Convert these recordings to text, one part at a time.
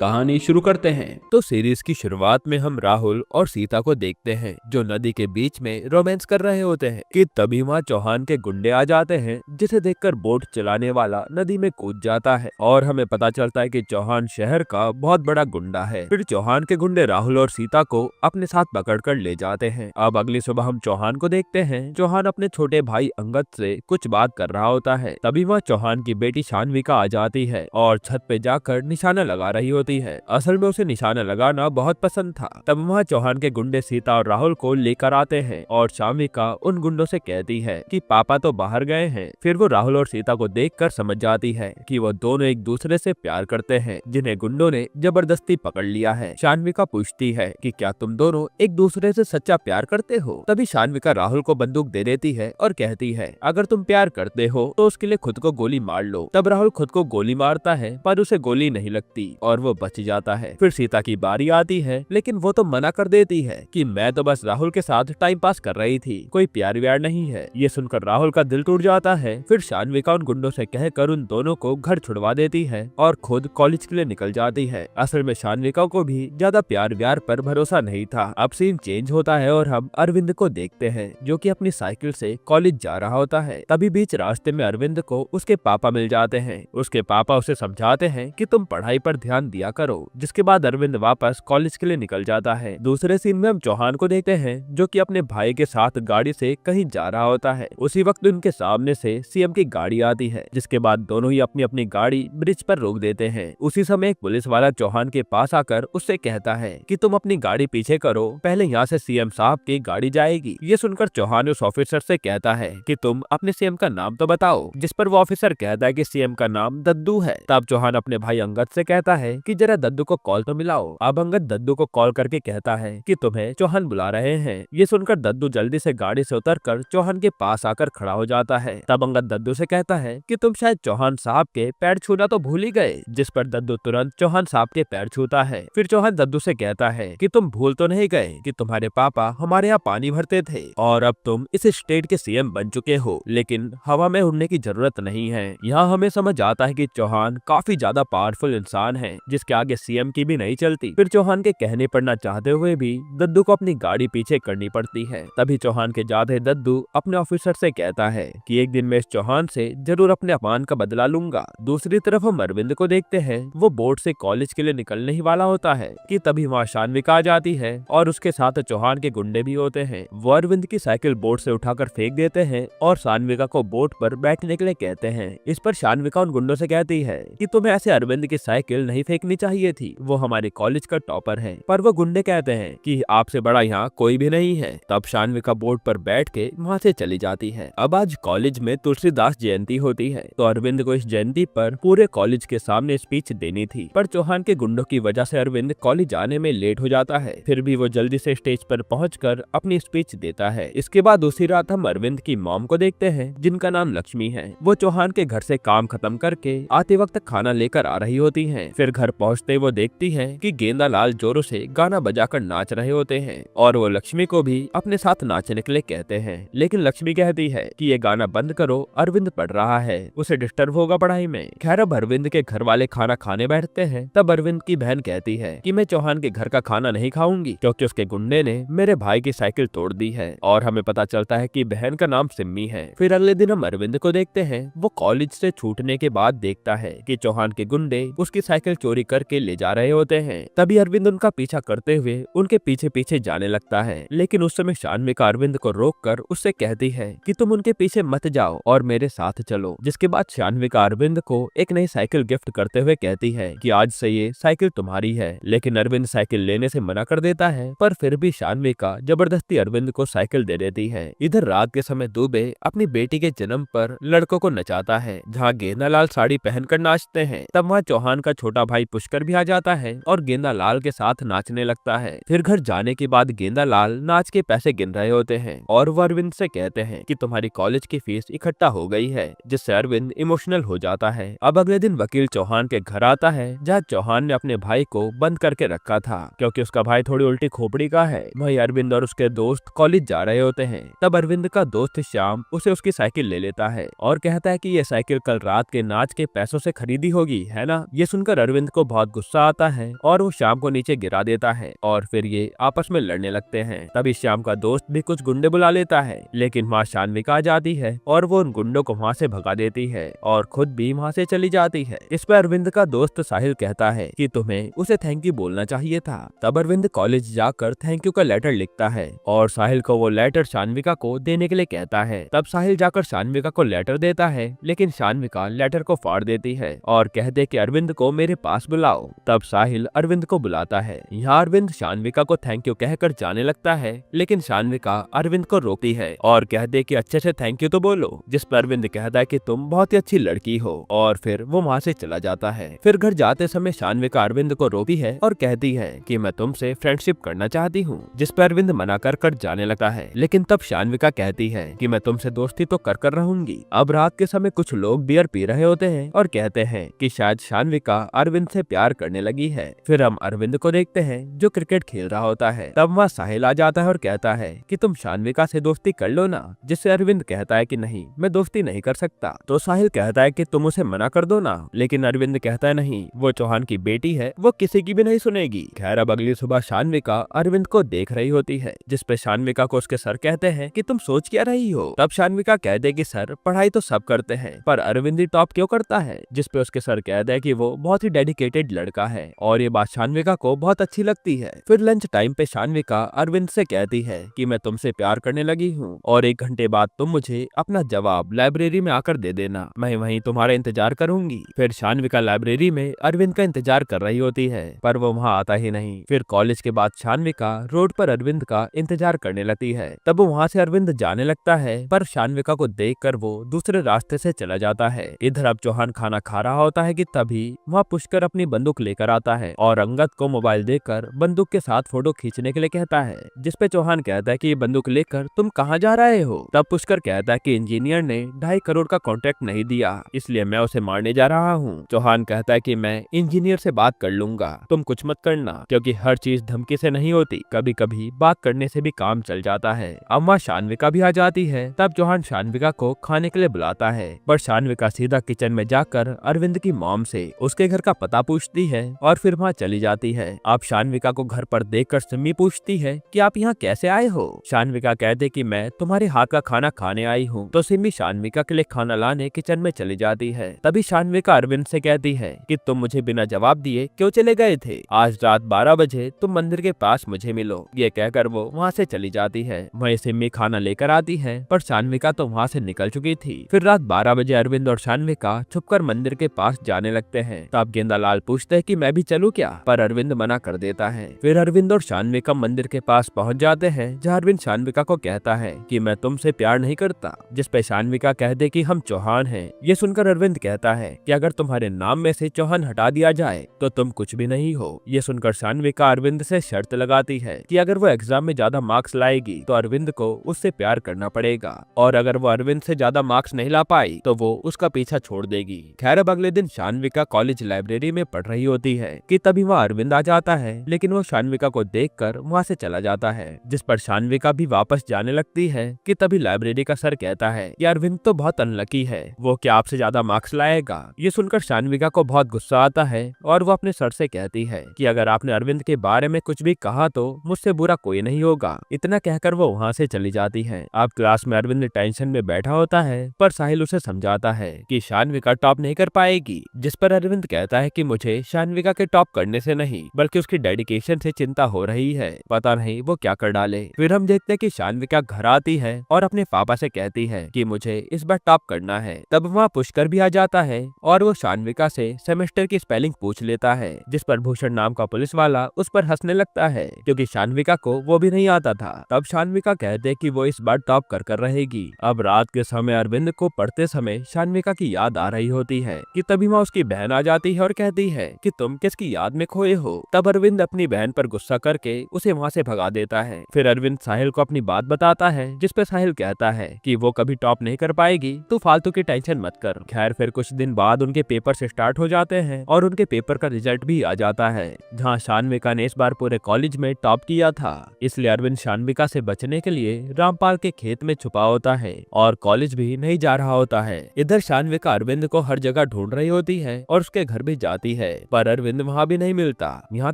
कहानी शुरू करते हैं। तो सीरीज की शुरुआत में हम राहुल और सीता को देखते हैं जो नदी के बीच में रोमांस कर रहे होते हैं कि तभी वहाँ चौहान के गुंडे आ जाते हैं, जिसे देखकर बोट चलाने वाला नदी में कूद जाता है और हमें पता चलता है कि चौहान शहर का बहुत बड़ा गुंडा है। फिर चौहान के गुंडे राहुल और सीता को अपने साथ पकड़कर ले जाते हैं। अब अगली सुबह हम चौहान को देखते हैं। चौहान अपने छोटे भाई अंगद से कुछ बात कर रहा होता है। तभी वहाँ चौहान की बेटी शान्विका आ जाती है और छत पे जाकर निशाना लगा रही होती है। असल में उसे निशाना लगाना बहुत पसंद था। तब वहाँ चौहान के गुंडे सीता और राहुल को लेकर आते हैं और शान्विका उन गुंडों से कहती है कि पापा तो बाहर गए हैं। फिर वो राहुल और सीता को देखकर समझ जाती है कि वो दोनों एक दूसरे से प्यार करते हैं, जिन्हें गुंडों ने जबरदस्ती पकड़ लिया है। शान्विका पूछती है कि क्या तुम दोनों एक दूसरे से सच्चा प्यार करते हो? तभी शान्विका राहुल को बंदूक दे देती है और कहती है अगर तुम प्यार करते हो तो उसके लिए खुद को गोली मार लो। तब राहुल खुद को गोली मारता है पर उसे गोली नहीं लगती और वो बच जाता है। फिर सीता की बारी आती है, लेकिन वो तो मना कर देती है कि मैं तो बस राहुल के साथ टाइम पास कर रही थी, कोई प्यार व्यार नहीं है। ये सुनकर राहुल का दिल टूट जाता है। फिर शान्विका उन गुंडों से कहकर उन दोनों को घर छुड़वा देती है और खुद कॉलेज के लिए निकल जाती है। असल में शान्विका को भी ज्यादा प्यार व्यार पर भरोसा नहीं था। अब सीन चेंज होता है और हम अरविंद को देखते हैं जो कि अपनी साइकिल से कॉलेज जा रहा होता है। तभी बीच रास्ते में अरविंद को उसके पापा मिल जाते हैं। उसके पापा उसे समझाते हैं कि तुम पढ़ाई पर ध्यान दिया करो, जिसके बाद अरविंद वापस कॉलेज के लिए निकल जाता है। दूसरे सीन में हम चौहान को देखते हैं जो कि अपने भाई के साथ गाड़ी से कहीं जा रहा होता है। उसी वक्त उनके सामने से सीएम की गाड़ी आती है, जिसके बाद दोनों ही अपनी अपनी गाड़ी ब्रिज पर रोक देते हैं। उसी समय एक पुलिस वाला चौहान के पास आकर उससे कहता है कि तुम अपनी गाड़ी पीछे करो, पहले यहाँ से सीएम साहब की गाड़ी जाएगी। ये सुनकर चौहान उस ऑफिसर से कहता है कि तुम अपने सीएम का नाम तो बताओ, जिस पर वो ऑफिसर कहता है कि सीएम का नाम दद्दू है। तब चौहान अपने भाई अंगद से कहता है कि जरा दद्दू को कॉल तो मिलाओ। अब अंगद दद्दू को कॉल करके कहता है कि तुम्हें चौहान बुला रहे हैं। ये सुनकर दद्दू जल्दी से गाड़ी से उतरकर चौहान के पास आकर खड़ा हो जाता है। तब अंगद दद्दू से कहता है कि तुम शायद चौहान साहब के पैर छूना तो भूल ही गए, जिस पर दद्दू तुरंत चौहान साहब के पैर छूता है। फिर चौहान दद्दू से कहता है कि तुम भूल तो नहीं गए कि तुम्हारे पापा हमारे यहाँ पानी भरते थे और अब तुम इस स्टेट के सीएम बन चुके हो, लेकिन हवा में उड़ने की जरूरत नहीं है। यहाँ हमें समझ आता है कि चौहान काफी ज्यादा पावरफुल इंसान है, जिसके आगे सीएम की भी नहीं चलती। फिर चौहान के कहने पर न चाहते हुए भी दद्दू को अपनी गाड़ी पीछे करनी पड़ती है। तभी चौहान के जाते दद्दू अपने ऑफिसर से कहता है कि एक दिन मैं इस चौहान से जरूर अपने अपमान का बदला लूंगा। दूसरी तरफ हम अरविंद को देखते हैं। वो बोट से कॉलेज के लिए निकलने ही वाला होता है कि तभी वहाँ शान्विका आ जाती है और उसके साथ चौहान के गुंडे भी होते हैं। वो अरविंद की साइकिल बोट से उठाकर फेंक देते हैं और शान्विका को बोट पर बैठने के लिए कहते हैं। इस पर शान्विका उन गुंडों से कहती है कि तुम्हें ऐसे अरविंद की साइकिल नहीं फेंकनी चाहिए थी, वो हमारे कॉलेज का टॉपर है। पर वो गुंडे कहते हैं कि आपसे बड़ा यहाँ कोई भी नहीं है। तब शान्विका बोट पर बैठ के वहाँ से चली जाती है। अब आज कॉलेज में तुलसीदास जयंती होती है, तो अरविंद को इस जयंती पर पूरे कॉलेज के सामने स्पीच देनी थी, पर चौहान के गुंडों की वजह से अरविंद कॉलेज आने में लेट हो जाता है। फिर भी वो जल्दी से स्टेज पर पहुंचकर अपनी स्पीच देता है। इसके बाद उसी रात हम अरविंद की मॉम को देखते हैं, जिनका नाम लक्ष्मी है। वो चौहान के घर से काम खत्म करके आते वक्त खाना लेकर आ रही होती हैं। फिर घर पहुंचते वो देखती हैं कि गेंदा लाल जोरों से गाना बजाकर नाच रहे होते हैं और वो लक्ष्मी को भी अपने साथ नाचने के लिए कहते हैं, लेकिन लक्ष्मी कहती है कि ये गाना बंद करो, अरविंद पढ़ रहा है, उसे डिस्टर्ब होगा पढ़ाई में। खैर अब अरविंद के घर वाले खाना खाने बैठते हैं। तब अरविंद की बहन कहती है कि मैं चौहान के घर का खाना नहीं खाऊंगी क्योंकि उसके गुंडे ने मेरे भाई की साइकिल तोड़ दी है। और हमें पता चलता है कि बहन का नाम सिम्मी है। फिर अगले दिन हम अरविंद को देखते हैं। वो कॉलेज से छूटने के बाद देखता है कि चौहान के गुंडे उसकी साइकिल चोरी करके ले जा रहे होते हैं। तभी अरविंद उनका पीछा करते हुए उनके पीछे पीछे जाने लगता है, लेकिन उस समय शान्विका अरविंद को रोककर उससे कहती है कि तुम उनके पीछे मत जाओ और मेरे साथ चलो। जिसके बाद शान्विका अरविंद को एक नई साइकिल गिफ्ट करते हुए कहती है कि आज से ये साइकिल तुम्हारी है, लेकिन अरविंद साइकिल लेने से मना कर देता है। पर फिर भी शान्विका जबरदस्ती अरविंद को साइकिल दे देती है। इधर रात के समय दुबे अपनी बेटी के जन्म पर लड़कों को नचाता है, जहाँ गेंदालाल साड़ी पहनकर नाचते हैं। तब वहाँ चौहान का छोटा भाई पुष्कर भी आ जाता है और गेंदालाल के साथ नाचने लगता है। फिर घर जाने के बाद गेंदालाल नाच के पैसे गिन रहे होते हैं और वो अरविंद से कहते हैं कि तुम्हारी कॉलेज की फीस इकट्ठा हो गई है, जिससे अरविंद इमोशनल हो जाता है। अब अगले दिन वकील चौहान के घर आता है, जहाँ चौहान ने अपने भाई को बंद करके रखा था क्योंकि उसका भाई थोड़ी उल्टी खोपड़ी का है। वही अरविंद और उसके दोस्त कॉलेज जा रहे होते हैं। तब अरविंद का दोस्त श्याम उसे उसकी साइकिल ले लेता है और कहता है कि ये साइकिल कल रात के नाच के पैसों से खरीदी होगी, है ना? ये सुनकर अरविंद को बहुत गुस्सा आता है और वो श्याम को नीचे गिरा देता है और फिर ये आपस में लड़ने लगते हैं। तभी श्याम का दोस्त भी कुछ गुंडे बुला लेता है, लेकिन वहाँ शान्विका आ जाती है और वो उन गुंडों को वहाँ से भगा देती है और खुद भी वहाँ से चली जाती है। इस पर अरविंद का दोस्त साहिल कहता है कि तुम्हें उसे थैंक यू बोलना चाहिए था। तब अरविंद कॉलेज जाकर थैंक यू का लेटर लिखता है और साहिल को वो लेटर शान्विका को देने के लिए कहता है। तब साहिल जाकर शान्विका को लेटर देता है, लेकिन शान्विका लेटर को फाड़ देती है और कहते कि अरविंद को मेरे पास बुलाओ। तब साहिल अरविंद को बुलाता है। यहाँ अरविंद शान्विका को थैंक यू कहकर जाने लगता है, लेकिन शान्विका अरविंद को रोकती है और कहते कि अच्छे से थैंक यू तो बोलो। जिस पर अरविंद कहता है कि तुम बहुत ही अच्छी लड़की हो और फिर वो वहाँ से चला जाता है। फिर घर जाते समय शान्विका अरविंद को रोकती है और कहती है कि मैं तुमसे फ्रेंडशिप करना चाहती हूँ, जिस पर अरविंद मना कर जाने लगता है। लेकिन तब शान्विका कहती है कि मैं तुमसे दोस्ती तो कर रहूंगी। अब रात के समय कुछ लोग बियर पी रहे होते हैं और कहते हैं कि शायद शान्विका अरविंद से प्यार करने लगी है। फिर हम अरविंद को देखते हैं जो क्रिकेट खेल रहा होता है। तब वहाँ साहिल आ जाता है और कहता है कि तुम शान्विका से दोस्ती कर लो ना, जिससे अरविंद कहता है कि नहीं, मैं दोस्ती नहीं कर सकता। तो साहिल कहता है कि तुम उसे मना कर दो ना, लेकिन अरविंद कहता है नहीं, वो चौहान की बेटी है, वो किसी की भी नहीं सुनेगी। खैर अब अगली सुबह शान्विका अरविंद को देख रही होती है, जिसपे शान्विका को उसके सर कहते हैं कि तुम सोच क्या रही हो। तब शान्विका कहते कि सर पढ़ाई तो सब करते हैं, पर अरविंद ही टॉप क्यों करता है। जिसपे उसके सर कहते हैं कि वो बहुत ही डेडिकेटेड लड़का है और ये बात शान्विका को बहुत अच्छी लगती है। फिर लंच टाइम पे शान्विका अरविंद से कहती है कि मैं तुमसे प्यार करने लगी हूँ और 1 घंटे बाद तुम मुझे अपना जवाब लाइब्रेरी में आकर दे देना, मैं वहीं तुम्हारा इंतजार करूंगी। फिर शान्विका लाइब्रेरी में अरविंद का इंतजार कर रही होती है, पर वो वहाँ आता ही नहीं। फिर कॉलेज के बाद शान्विका रोड पर अरविंद का इंतजार करने लगती है। तब वहाँ से अरविंद जाने लगता है, पर शान्विका को देखकर वो दूसरे रास्ते से चला जाता है। इधर अब चौहान खाना खा रहा होता है कि तभी वहाँ पुष्कर अपनी बंदूक लेकर आता है और अंगद को मोबाइल देकर बंदूक के साथ फोटो खींचने के लिए कहता है। जिसपे चौहान कहता है कि ये बंदूक लेकर तुम कहाँ जा रहे हो। तब पुष्कर कहता है कि इंजीनियर ने 2.5 करोड़ का कॉन्ट्रैक्ट नहीं दिया, इसलिए मैं उसे मारने जा रहा हूँ। चौहान कहता है कि मैं इंजीनियर से बात कर लूंगा, तुम कुछ मत करना, क्योंकि हर चीज धमकी से नहीं होती, कभी कभी बात करने से भी काम चल जाता है। अब वहाँ शान्विका भी आ जाती है। तब चौहान शान्विका को खाने के लिए बुलाता है, पर शान्विका सीधा किचन में जाकर अरविंद की मॉम से उसके घर का पता पूछती है और फिर वहाँ चली जाती है। अब शान्विका को घर पर देखकर सिमी पूछती है कि आप यहाँ कैसे आए हो। शान्विका कहते कि मैं तुम्हारे हाथ का खाना खाने आई हूँ। तो सिमी शान्विका के लिए खाना लाने किचन में चली जाती है। तभी शान्विका अरविंद से कहती है कि तुम मुझे बिना जवाब दिए क्यों चले गए थे, आज रात 12 बजे तुम मंदिर के पास मुझे मिलो। ये कहकर वो वहाँ से चली जाती है। वहीं सिमी खाना लेकर आती है, पर शान्विका तो वहाँ से निकल चुकी थी। फिर रात 12 बजे अरविंद और शान्विका छुपकर मंदिर के पास जाने लगते हैं। तब गेंदालाल पूछते हैं कि मैं भी चलूं क्या, पर अरविंद मना कर देता है। फिर अरविंद और शान्विका मंदिर के पास पहुंच जाते हैं, जहाँ अरविंद शान्विका को कहता है कि मैं तुमसे प्यार नहीं करता, जिसपे शान्विका कहते कि हम चौहान हैं। ये सुनकर अरविंद कहता है कि अगर तुम्हारे नाम में से चौहान हटा दिया जाए तो तुम कुछ भी नहीं हो। ये सुनकर शान्विका अरविंद से शर्त लगाती है कि अगर वो एग्जाम में ज्यादा मार्क्स लाएगी तो अरविंद को उससे प्यार करना पड़ेगा, और अगर वो अरविंद से ज्यादा मार्क्स नहीं ला पाई तो वो उसका पीछा छोड़ देगी। खैर अब अगले दिन शान्विका कॉलेज लाइब्रेरी में पढ़ रही होती है कि तभी वहाँ अरविंद आ जाता है, लेकिन वो शान्विका को देखकर वहाँ से चला जाता है। जिस पर शान्विका भी वापस जाने लगती है कि तभी लाइब्रेरी का सर कहता है कि अरविंद तो बहुत अनलकी है, वो क्या आपसे ज्यादा मार्क्स लाएगा। ये सुनकर शान्विका को बहुत गुस्सा आता है और वो अपने सर से कहती है कि अगर आपने अरविंद के बारे में कुछ भी कहा तो मुझसे बुरा कोई नहीं होगा। इतना कहकर वो वहाँ से चली जाती है। अब क्लास में अरविंद टेंशन में बैठा होता है, पर साहिल उसे समझाता है कि शान्विका टॉप नहीं कर पाएगी। जिस पर अरविंद कहता है कि मुझे शान्विका के टॉप करने से नहीं बल्कि उसकी डेडिकेशन से चिंता हो रही है, पता नहीं वो क्या कर डाले। फिर हम देखते हैं कि शान्विका घर आती है और अपने पापा से कहती है कि मुझे इस बार टॉप करना है। तब वहाँ पुष्कर भी आ जाता है और वो शान्विका से सेमेस्टर की स्पेलिंग पूछ लेता है, जिस पर भूषण नाम का पुलिस वाला उस पर हंसने लगता है क्योंकि शान्विका को वो भी नहीं आता था। तब शान्विका कहते कि वो इस बार टॉप कर रहेगी। अब रात के समय अरविंद को पढ़ते समय शान्विका की याद आ रही होती है कि तभी वहाँ उसकी बहन आ जाती है और कहती है कि तुम किसकी याद में खोए हो। तब अरविंद अपनी बहन पर गुस्सा करके उसे वहाँ से भगा देता है। फिर अरविंद साहिल को अपनी बात बताता है, जिस पे साहिल कहता है कि वो कभी टॉप नहीं कर पाएगी, तू फालतू की टेंशन मत कर। खैर फिर कुछ दिन बाद उनके पेपर से स्टार्ट हो जाते हैं और उनके पेपर का रिजल्ट भी आ जाता है, जहाँ शान्विका ने इस बार पूरे कॉलेज में टॉप किया था। इसलिए अरविंद शान्विका से बचने के लिए रामपाल के खेत में छुपा होता है और कॉलेज भी नहीं जा रहा होता है। इधर शान्विका अरविंद को हर जगह ढूंढ रही होती है और उसके घर भी जाती जाती है, पर अरविंद वहाँ भी नहीं मिलता। यहाँ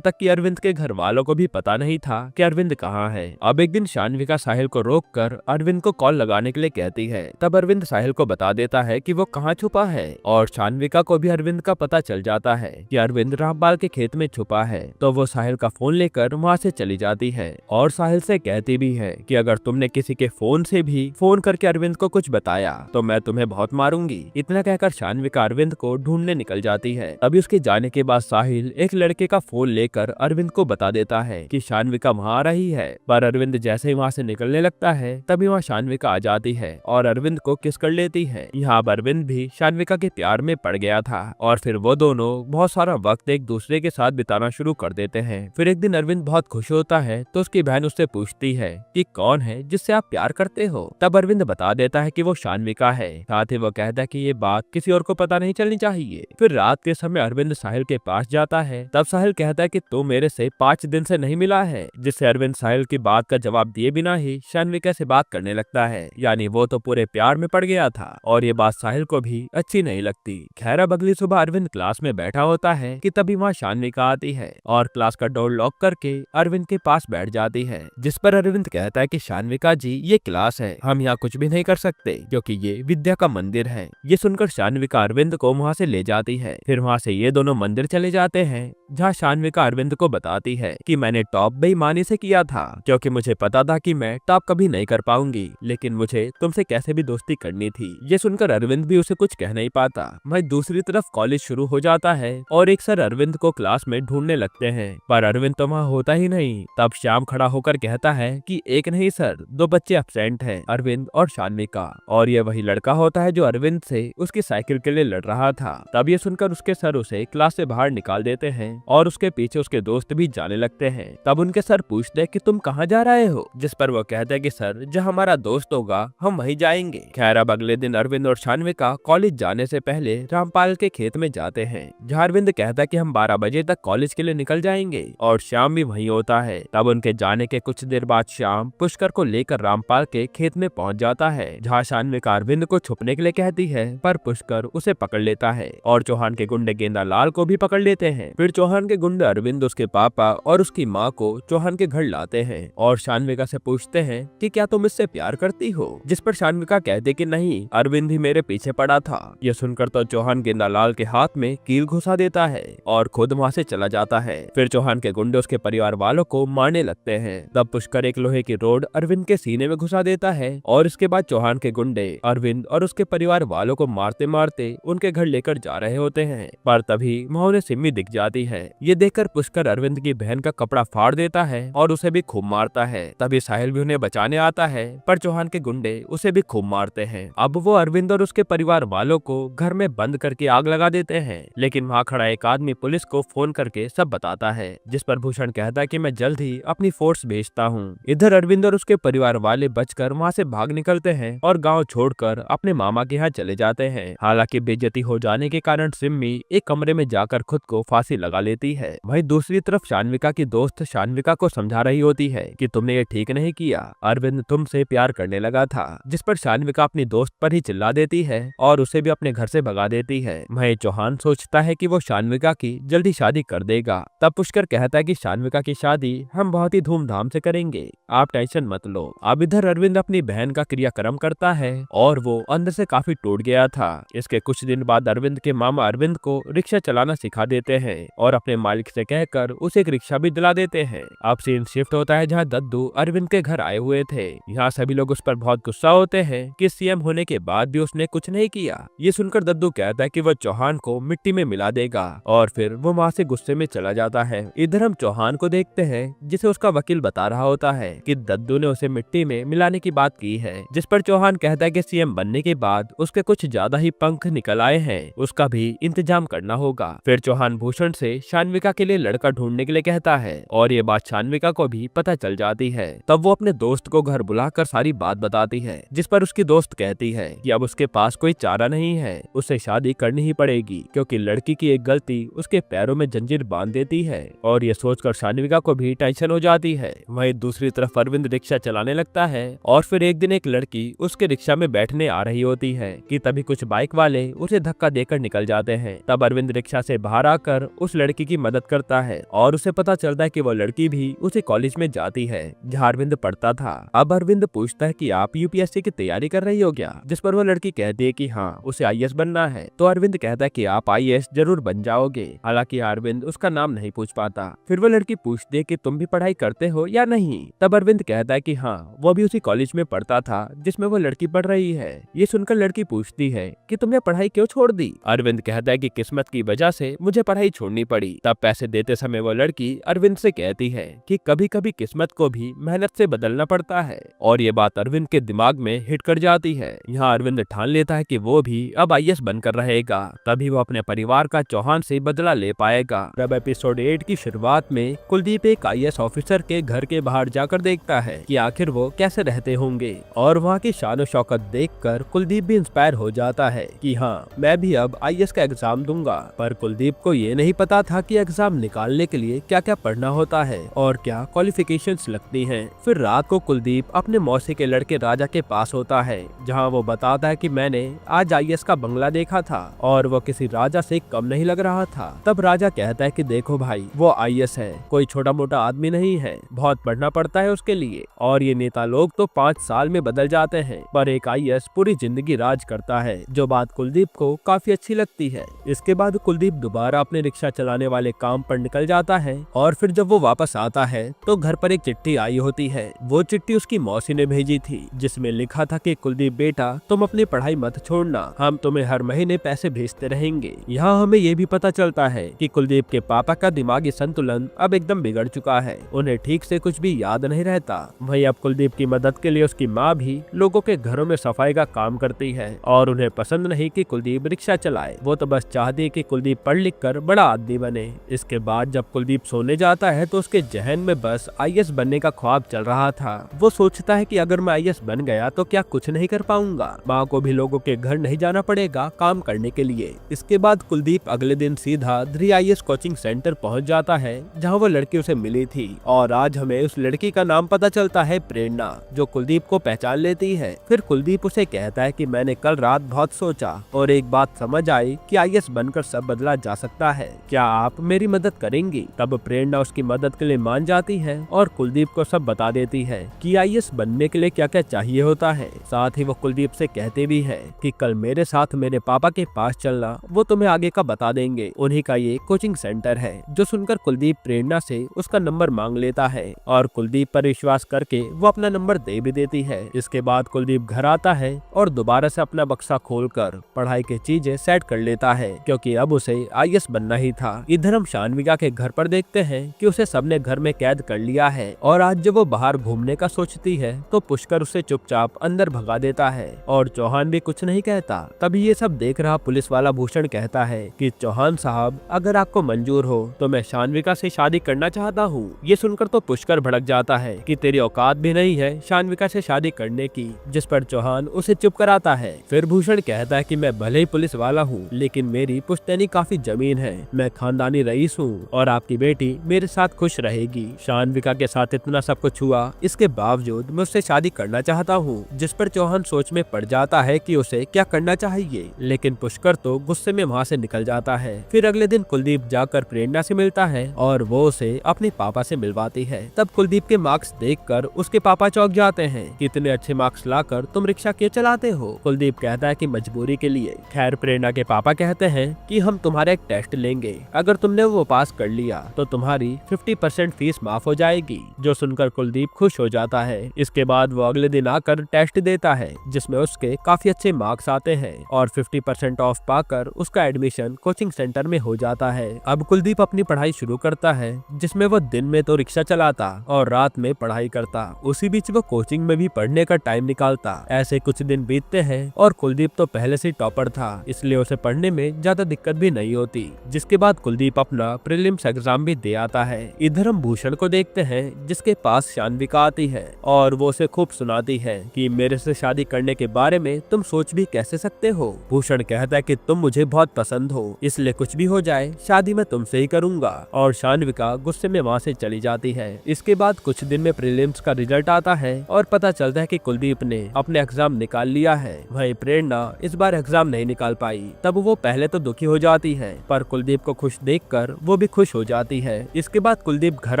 तक कि अरविंद के घर वालों को भी पता नहीं था कि अरविंद कहाँ है। अब एक दिन शान्विका साहिल को रोककर अरविंद को कॉल लगाने के लिए कहती है। तब अरविंद साहिल को बता देता है कि वो कहाँ छुपा है, और शान्विका को भी अरविंद का पता चल जाता है कि अरविंद रामपाल के खेत में छुपा है। तो वो साहिल का फोन लेकर वहाँ से चली जाती है और साहिल से कहती भी है कि अगर तुमने किसी के फोन से भी फोन करके अरविंद को कुछ बताया तो मैं तुम्हें बहुत मारूंगी। इतना कहकर शान्विका अरविंद को ढूंढने निकल जाती है। तभी उसके जाने के बाद साहिल एक लड़के का फोन लेकर अरविंद को बता देता है कि शान्विका वहाँ आ रही है। पर अरविंद जैसे ही वहाँ से निकलने लगता है तभी वहाँ शान्विका आ जाती है और अरविंद को किस कर लेती है। यहाँ अरविंद भी शान्विका के प्यार में पड़ गया था और फिर वो दोनों बहुत सारा वक्त एक दूसरे के साथ बिताना शुरू कर देते हैं। फिर एक दिन अरविंद बहुत खुश होता है तो उसकी बहन उससे पूछती है कि कौन है जिससे आप प्यार करते हो। तब अरविंद बता देता है कि वो शान्विका है। साथ ही वो कहता है कि ये बात किसी और को पता नहीं चलनी चाहिए। फिर रात के समय अरविंद साहिल के पास जाता है। तब साहिल कहता है कि तू मेरे से 5 दिन से नहीं मिला है, जिससे अरविंद साहिल की बात का जवाब दिए बिना ही शान्विका से बात करने लगता है। यानी वो तो पूरे प्यार में पड़ गया था और ये बात साहिल को भी अच्छी नहीं लगती। खैर अब अगली सुबह अरविंद क्लास में बैठा होता है कि तभी वहाँ शान्विका आती है और क्लास का डोर लॉक करके अरविंद के पास बैठ जाती है। जिस पर अरविंद कहता है कि शान्विका जी ये क्लास है, हम यहाँ कुछ भी नहीं कर सकते क्योंकि ये विद्या का मंदिर है। ये सुनकर शान्विका अरविंद को वहाँ से ले जाती है। फिर वहाँ से ये दोनों मंदिर चले जाते हैं जहाँ शान्विका अरविंद को बताती है कि मैंने टॉप बेईमानी से किया था क्योंकि मुझे पता था कि मैं टॉप कभी नहीं कर पाऊंगी, लेकिन मुझे तुमसे कैसे भी दोस्ती करनी थी। ये सुनकर अरविंद भी उसे कुछ कह नहीं पाता। वहीं दूसरी तरफ कॉलेज शुरू हो जाता है और एक सर अरविंद को क्लास में ढूंढने लगते हैं, पर अरविंद तो वहाँ होता ही नहीं। तब श्याम खड़ा होकर कहता है कि एक नहीं सर, 2 बच्चे एब्सेंट हैं, अरविंद और शान्विका, और ये वही लड़का होता है जो अरविंद से उसकी साइकिल के लिए लड़ रहा था। तब ये सुनकर उसके सर उसे क्लास से बाहर निकाल देते हैं और उसके पीछे उसके दोस्त भी जाने लगते हैं। तब उनके सर पूछते हैं कि तुम कहाँ जा रहे हो, जिस पर वो कहते हैं कि सर जहाँ हमारा दोस्त होगा हम वहीं जाएंगे। खैर अब अगले दिन अरविंद और शान्विका कॉलेज जाने से पहले रामपाल के खेत में जाते हैं, जहाँ अरविंद कहता है कि हम 12 बजे तक कॉलेज के लिए निकल जाएंगे और श्याम भी वहीं होता है। तब उनके जाने के कुछ देर बाद श्याम पुष्कर को लेकर रामपाल के खेत में पहुंच जाता है, जहाँ शान्विका अरविंद को छुपने के लिए कहती है, पर पुष्कर उसे पकड़ लेता है और चौहान के गुंडे गेंदा लाल को भी पकड़ लेते हैं। फिर चौहान के गुंडे अरविंद, उसके पापा और उसकी माँ को चौहान के घर लाते हैं और शान्विका से पूछते हैं कि क्या तुम इससे प्यार करती हो, जिस पर शान्विका कहते कि नहीं, अरविंद ही मेरे पीछे पड़ा था। यह सुनकर तो चौहान गेंदालाल के हाथ में कील घुसा देता है और खुद वहाँ से चला जाता है। फिर चौहान के गुंडे उसके परिवार वालों को मारने लगते हैं। तब पुष्कर एक लोहे की रोड अरविंद के सीने में घुसा देता है और इसके बाद चौहान के गुंडे अरविंद और उसके परिवार वालों को मारते मारते उनके घर लेकर जा रहे होते हैं, पर तभी वहाँ उन्हें सिम्मी दिख जाती है। ये देखकर पुष्कर अरविंद की बहन का कपड़ा फाड़ देता है और उसे भी खूब मारता है। तभी साहिल भी उन्हें बचाने आता है, पर चौहान के गुंडे उसे भी खूब मारते हैं। अब वो अरविंद और उसके परिवार वालों को घर में बंद करके आग लगा देते हैं, लेकिन वहाँ खड़ा एक आदमी पुलिस को फोन करके सब बताता है, जिस पर भूषण कहता है कि मैं जल्द ही अपनी फोर्स भेजता हूँ। इधर अरविंद और उसके परिवार वाले बचकर वहाँ से भाग निकलते हैं और गाँव छोड़कर अपने मामा के यहाँ चले जाते हैं। हालांकि बेइज्जती हो जाने के कारण सिम्मी एक कमरे में जाकर खुद को फांसी लगा लेती है। वहीं दूसरी तरफ शान्विका की दोस्त शान्विका को समझा रही होती है कि तुमने ये ठीक नहीं किया, अरविंद तुमसे प्यार करने लगा था, जिस पर शान्विका अपनी दोस्त पर ही चिल्ला देती है और उसे भी अपने घर से भगा देती है। वहीं चौहान सोचता है कि वो शान्विका की जल्दी शादी कर देगा। तब पुष्कर कहता है कि शान्विका की शादी हम बहुत ही धूमधाम से करेंगे, आप टेंशन मत लो। अब इधर अरविंद अपनी बहन का क्रियाक्रम करता है और वो अंदर से काफी टूट गया था। इसके कुछ दिन बाद अरविंद के मामा अरविंद को रिक्शा चलाना सिखा देते हैं और अपने मालिक से कहकर उसे एक रिक्शा भी दिला देते हैं। अब सीन शिफ्ट होता है जहाँ दद्दू अरविंद के घर आए हुए थे। यहाँ सभी लोग उस पर बहुत गुस्सा होते हैं कि सीएम होने के बाद भी उसने कुछ नहीं किया। ये सुनकर दद्दू कहता है कि वह चौहान को मिट्टी में मिला देगा और फिर वो वहाँ से गुस्से में चला जाता है। इधर हम चौहान को देखते हैं जिसे उसका वकील बता रहा होता है कि दद्दू ने उसे मिट्टी में मिलाने की बात की है, जिस पर चौहान कहता है कि सीएम बनने के बाद उसके कुछ ज्यादा ही पंख निकल आए हैं, उसका भी इंतजाम करना होगा। फिर चौहान भूषण से शान्विका के लिए लड़का ढूंढने के लिए कहता है और ये बात शान्विका को भी पता चल जाती है। तब वो अपने दोस्त को घर बुलाकर सारी बात बताती है, जिस पर उसकी दोस्त कहती है कि अब उसके पास कोई चारा नहीं है, उसे शादी करनी ही पड़ेगी क्योंकि लड़की की एक गलती उसके पैरों में जंजीर बांध देती है। और ये सोचकर शान्विका को भी टेंशन हो जाती है। वहीं दूसरी तरफ अरविंद रिक्शा चलाने लगता है और फिर एक दिन एक लड़की उसके रिक्शा में बैठने आ रही होती है कि तभी कुछ बाइक वाले उसे धक्का देकर निकल जाते हैं। तब अरविंद रिक्शा से बाहर आकर उस लड़की की मदद करता है और उसे पता चलता है कि वो लड़की भी उसी कॉलेज में जाती है जहाँ अरविंद पढ़ता था। अब अरविंद पूछता है कि आप यूपीएससी की तैयारी कर रही हो क्या, जिस पर वो लड़की कहती है कि हाँ, उसे आईएएस बनना है। तो अरविंद कहता है कि आप आईएएस जरूर बन जाओगे। हालांकि अरविंद उसका नाम नहीं पूछ पाता। फिर वो लड़की पूछती है कि तुम भी पढ़ाई करते हो या नहीं। तब अरविंद कहता है कि हाँ, वो भी उसी कॉलेज में पढ़ता था जिसमें वो लड़की पढ़ रही है। ये सुनकर लड़की पूछती है कि तुमने पढ़ाई क्यों छोड़ दी। अरविंद कहता है कि किस्मत की वजह से मुझे पढ़ाई छोड़नी पड़ी। तब पैसे देते समय वो लड़की अरविंद से कहती है कि कभी कभी किस्मत को भी मेहनत से बदलना पड़ता है। और ये बात अरविंद के दिमाग में हिट कर जाती है। यहाँ अरविंद ठान लेता है कि वो भी अब आईएएस बनकर रहेगा, तभी वो अपने परिवार का चौहान से बदला ले पाएगा। अब एपिसोड 8 की शुरुआत में कुलदीप एक आईएएस ऑफिसर के घर के बाहर जाकर देखता है कि आखिर वो कैसे रहते होंगे, और वहाँ की शान शौकत देखकर कुलदीप भी इंस्पायर हो जाता है कि हाँ, मैं भी अब आईएएस का एग्जाम दूंगा। पर कुलदीप को ये नहीं पता था कि एग्जाम निकालने के लिए क्या क्या पढ़ना होता है और क्या क्वालिफिकेशंस लगती हैं। फिर रात को कुलदीप अपने मौसी के लड़के राजा के पास होता है, जहाँ वो बताता है कि मैंने आज आईएएस का बंगला देखा था और वो किसी राजा से कम नहीं लग रहा था। तब राजा कहता है कि देखो भाई, वो आईएएस है, कोई छोटा मोटा आदमी नहीं है, बहुत पढ़ना पड़ता है उसके लिए। और ये नेता लोग तो 5 साल में बदल जाते हैं, पर एक आईएएस पूरी जिंदगी राज करता है। जो बात कुलदीप को काफी अच्छी लगती है। इसके बाद कुलदीप दोबारा अपने रिक्शा चलाने वाले काम पर निकल जाता है और फिर जब वो वापस आता है तो घर पर एक चिट्ठी आई होती है। वो चिट्ठी उसकी मौसी ने भेजी थी, जिसमें लिखा था कि कुलदीप बेटा, तुम अपनी पढ़ाई मत छोड़ना, हम तुम्हें हर महीने पैसे भेजते रहेंगे। यहाँ हमें ये भी पता चलता है कि कुलदीप के पापा का दिमागी संतुलन अब एकदम बिगड़ चुका है, उन्हें ठीक से कुछ भी याद नहीं रहता। वहीं अब कुलदीप की मदद के लिए उसकी माँ भी लोगों के घरों में सफाई का काम करती है और उन्हें पसंद नहीं कि कुलदीप रिक्शा चलाए। वो तो बस चाहती है कि कुलदीप पढ़ लिख कर बड़ा आदमी बने। इसके बाद जब कुलदीप सोने जाता है तो उसके जहन में बस आईएएस बनने का ख्वाब चल रहा था। वो सोचता है कि अगर मैं आईएएस बन गया तो क्या कुछ नहीं कर पाऊंगा, माँ को भी लोगों के घर नहीं जाना पड़ेगा काम करने के लिए। इसके बाद कुलदीप अगले दिन सीधा ध्री आईएएस कोचिंग सेंटर पहुंच जाता है, जहां वो लड़की उसे मिली थी। और आज हमें उस लड़की का नाम पता चलता है प्रेरणा, जो कुलदीप को पहचान लेती है। फिर कुलदीप उसे कहता है कि मैंने कल रात बहुत सोचा और एक बात समझ आई कि आईएएस बनकर सब बदला जा सकता है, क्या आप मेरी मदद करेंगी। तब प्रेरणा उसकी मदद के लिए मान जाती है और कुलदीप को सब बता देती है कि आईएएस बनने के लिए क्या क्या चाहिए होता है। साथ ही वो कुलदीप से कहते भी है कि कल मेरे साथ मेरे पापा के पास चलना, वो तुम्हें आगे का बता देंगे, उन्हीं का ये कोचिंग सेंटर है। जो सुनकर कुलदीप प्रेरणा से उसका नंबर मांग लेता है और कुलदीप पर विश्वास करके वो अपना नंबर दे भी देती है। इसके बाद कुलदीप घर आता है और दोबारा से अपना बक्सा खोलकर पढ़ाई की चीजें सेट कर लेता है, क्योंकि अब उसे आईएएस बनना ही था। इधर हम शानविका के घर पर देखते हैं कि उसे सबने घर में कैद कर लिया है और आज जब वो बाहर घूमने का सोचती है तो पुष्कर उसे चुपचाप अंदर भगा देता है और चौहान भी कुछ नहीं कहता। तभी ये सब देख रहा पुलिस वाला भूषण कहता है कि चौहान साहब, अगर आपको मंजूर हो तो मैं शानविका से शादी करना चाहता हूँ। ये सुनकर तो पुष्कर भड़क जाता है कि तेरी औकात भी नहीं है शानविका से शादी करने की, जिस पर चौहान उसे चुप कराता है। फिर भूषण कहता है कि मैं भले ही पुलिस वाला हूँ, लेकिन मेरी पुश्तैनी काफी जमीन है, मैं खानदानी रईस हूँ और आपकी बेटी मेरे साथ खुश रहेगी। शानविका के साथ इतना सब कुछ हुआ, इसके बावजूद मैं उससे शादी करना चाहता हूँ। जिस पर चौहान सोच में पड़ जाता है कि उसे क्या करना चाहिए, लेकिन पुष्कर तो गुस्से में वहाँ से निकल जाता है। फिर अगले दिन कुलदीप जाकर प्रेरणा से मिलता है और वो उसे अपने पापा से मिलवाती है। तब कुलदीप के मार्क्स देखकर उसके पापा चौंक जाते हैं कि इतने अच्छे मार्क्स लाकर तुम रिक्शा क्यों चलाते हो। कुलदीप कहता है कि मजबूरी के लिए। खैर, प्रेरणा के पापा कहते हैं कि हम तुम्हारा एक टेस्ट लेंगे, अगर तुमने वो पास कर लिया तो तुम्हारी 50% फीस माफ हो जाएगी। जो सुनकर कुलदीप खुश हो जाता है। इसके बाद वो अगले दिन आकर टेस्ट देता है, जिसमें उसके काफी अच्छे मार्क्स आते हैं और 50% ऑफ पाकर उसका एडमिशन कोचिंग सेंटर में हो जाता है। अब कुलदीप अपनी पढ़ाई शुरू करता है, जिसमें वो दिन में तो रिक्शा चलाता और रात में पढ़ाई करता। उसी बीच वो कोचिंग में भी पढ़ने का टाइम निकालता। ऐसे कुछ दिन बीतते हैं और कुलदीप तो पहले से टॉपर था, इसलिए उसे पढ़ने में ज्यादा दिक्कत भी नहीं होती। जिसके बाद कुलदीप अपना प्रीलिम्स एग्जाम भी दे आता है। इधर हम भूषण को देखते हैं, जिसके पास शानविका आती है और वो उसे खूब सुनाती है कि मेरे से शादी करने के बारे में तुम सोच भी कैसे सकते हो। भूषण कहता है कि तुम मुझे बहुत पसंद हो, इसलिए कुछ भी हो जाए शादी मैं तुमसे ही करूंगा। और शानविका गुस्से में वहाँ से चली जाती है। इसके बाद कुछ दिन में प्रीलिम्स का रिजल्ट आता है और पता चलता है कि कुलदीप ने अपने एग्जाम निकाल लिया है। वहीं प्रेरणा इस बार एग्जाम नहीं निकाल पाई। तब वो पहले तो दुखी हो जाती जाती है, पर कुलदीप को खुश देखकर वो भी खुश हो जाती है। इसके बाद कुलदीप घर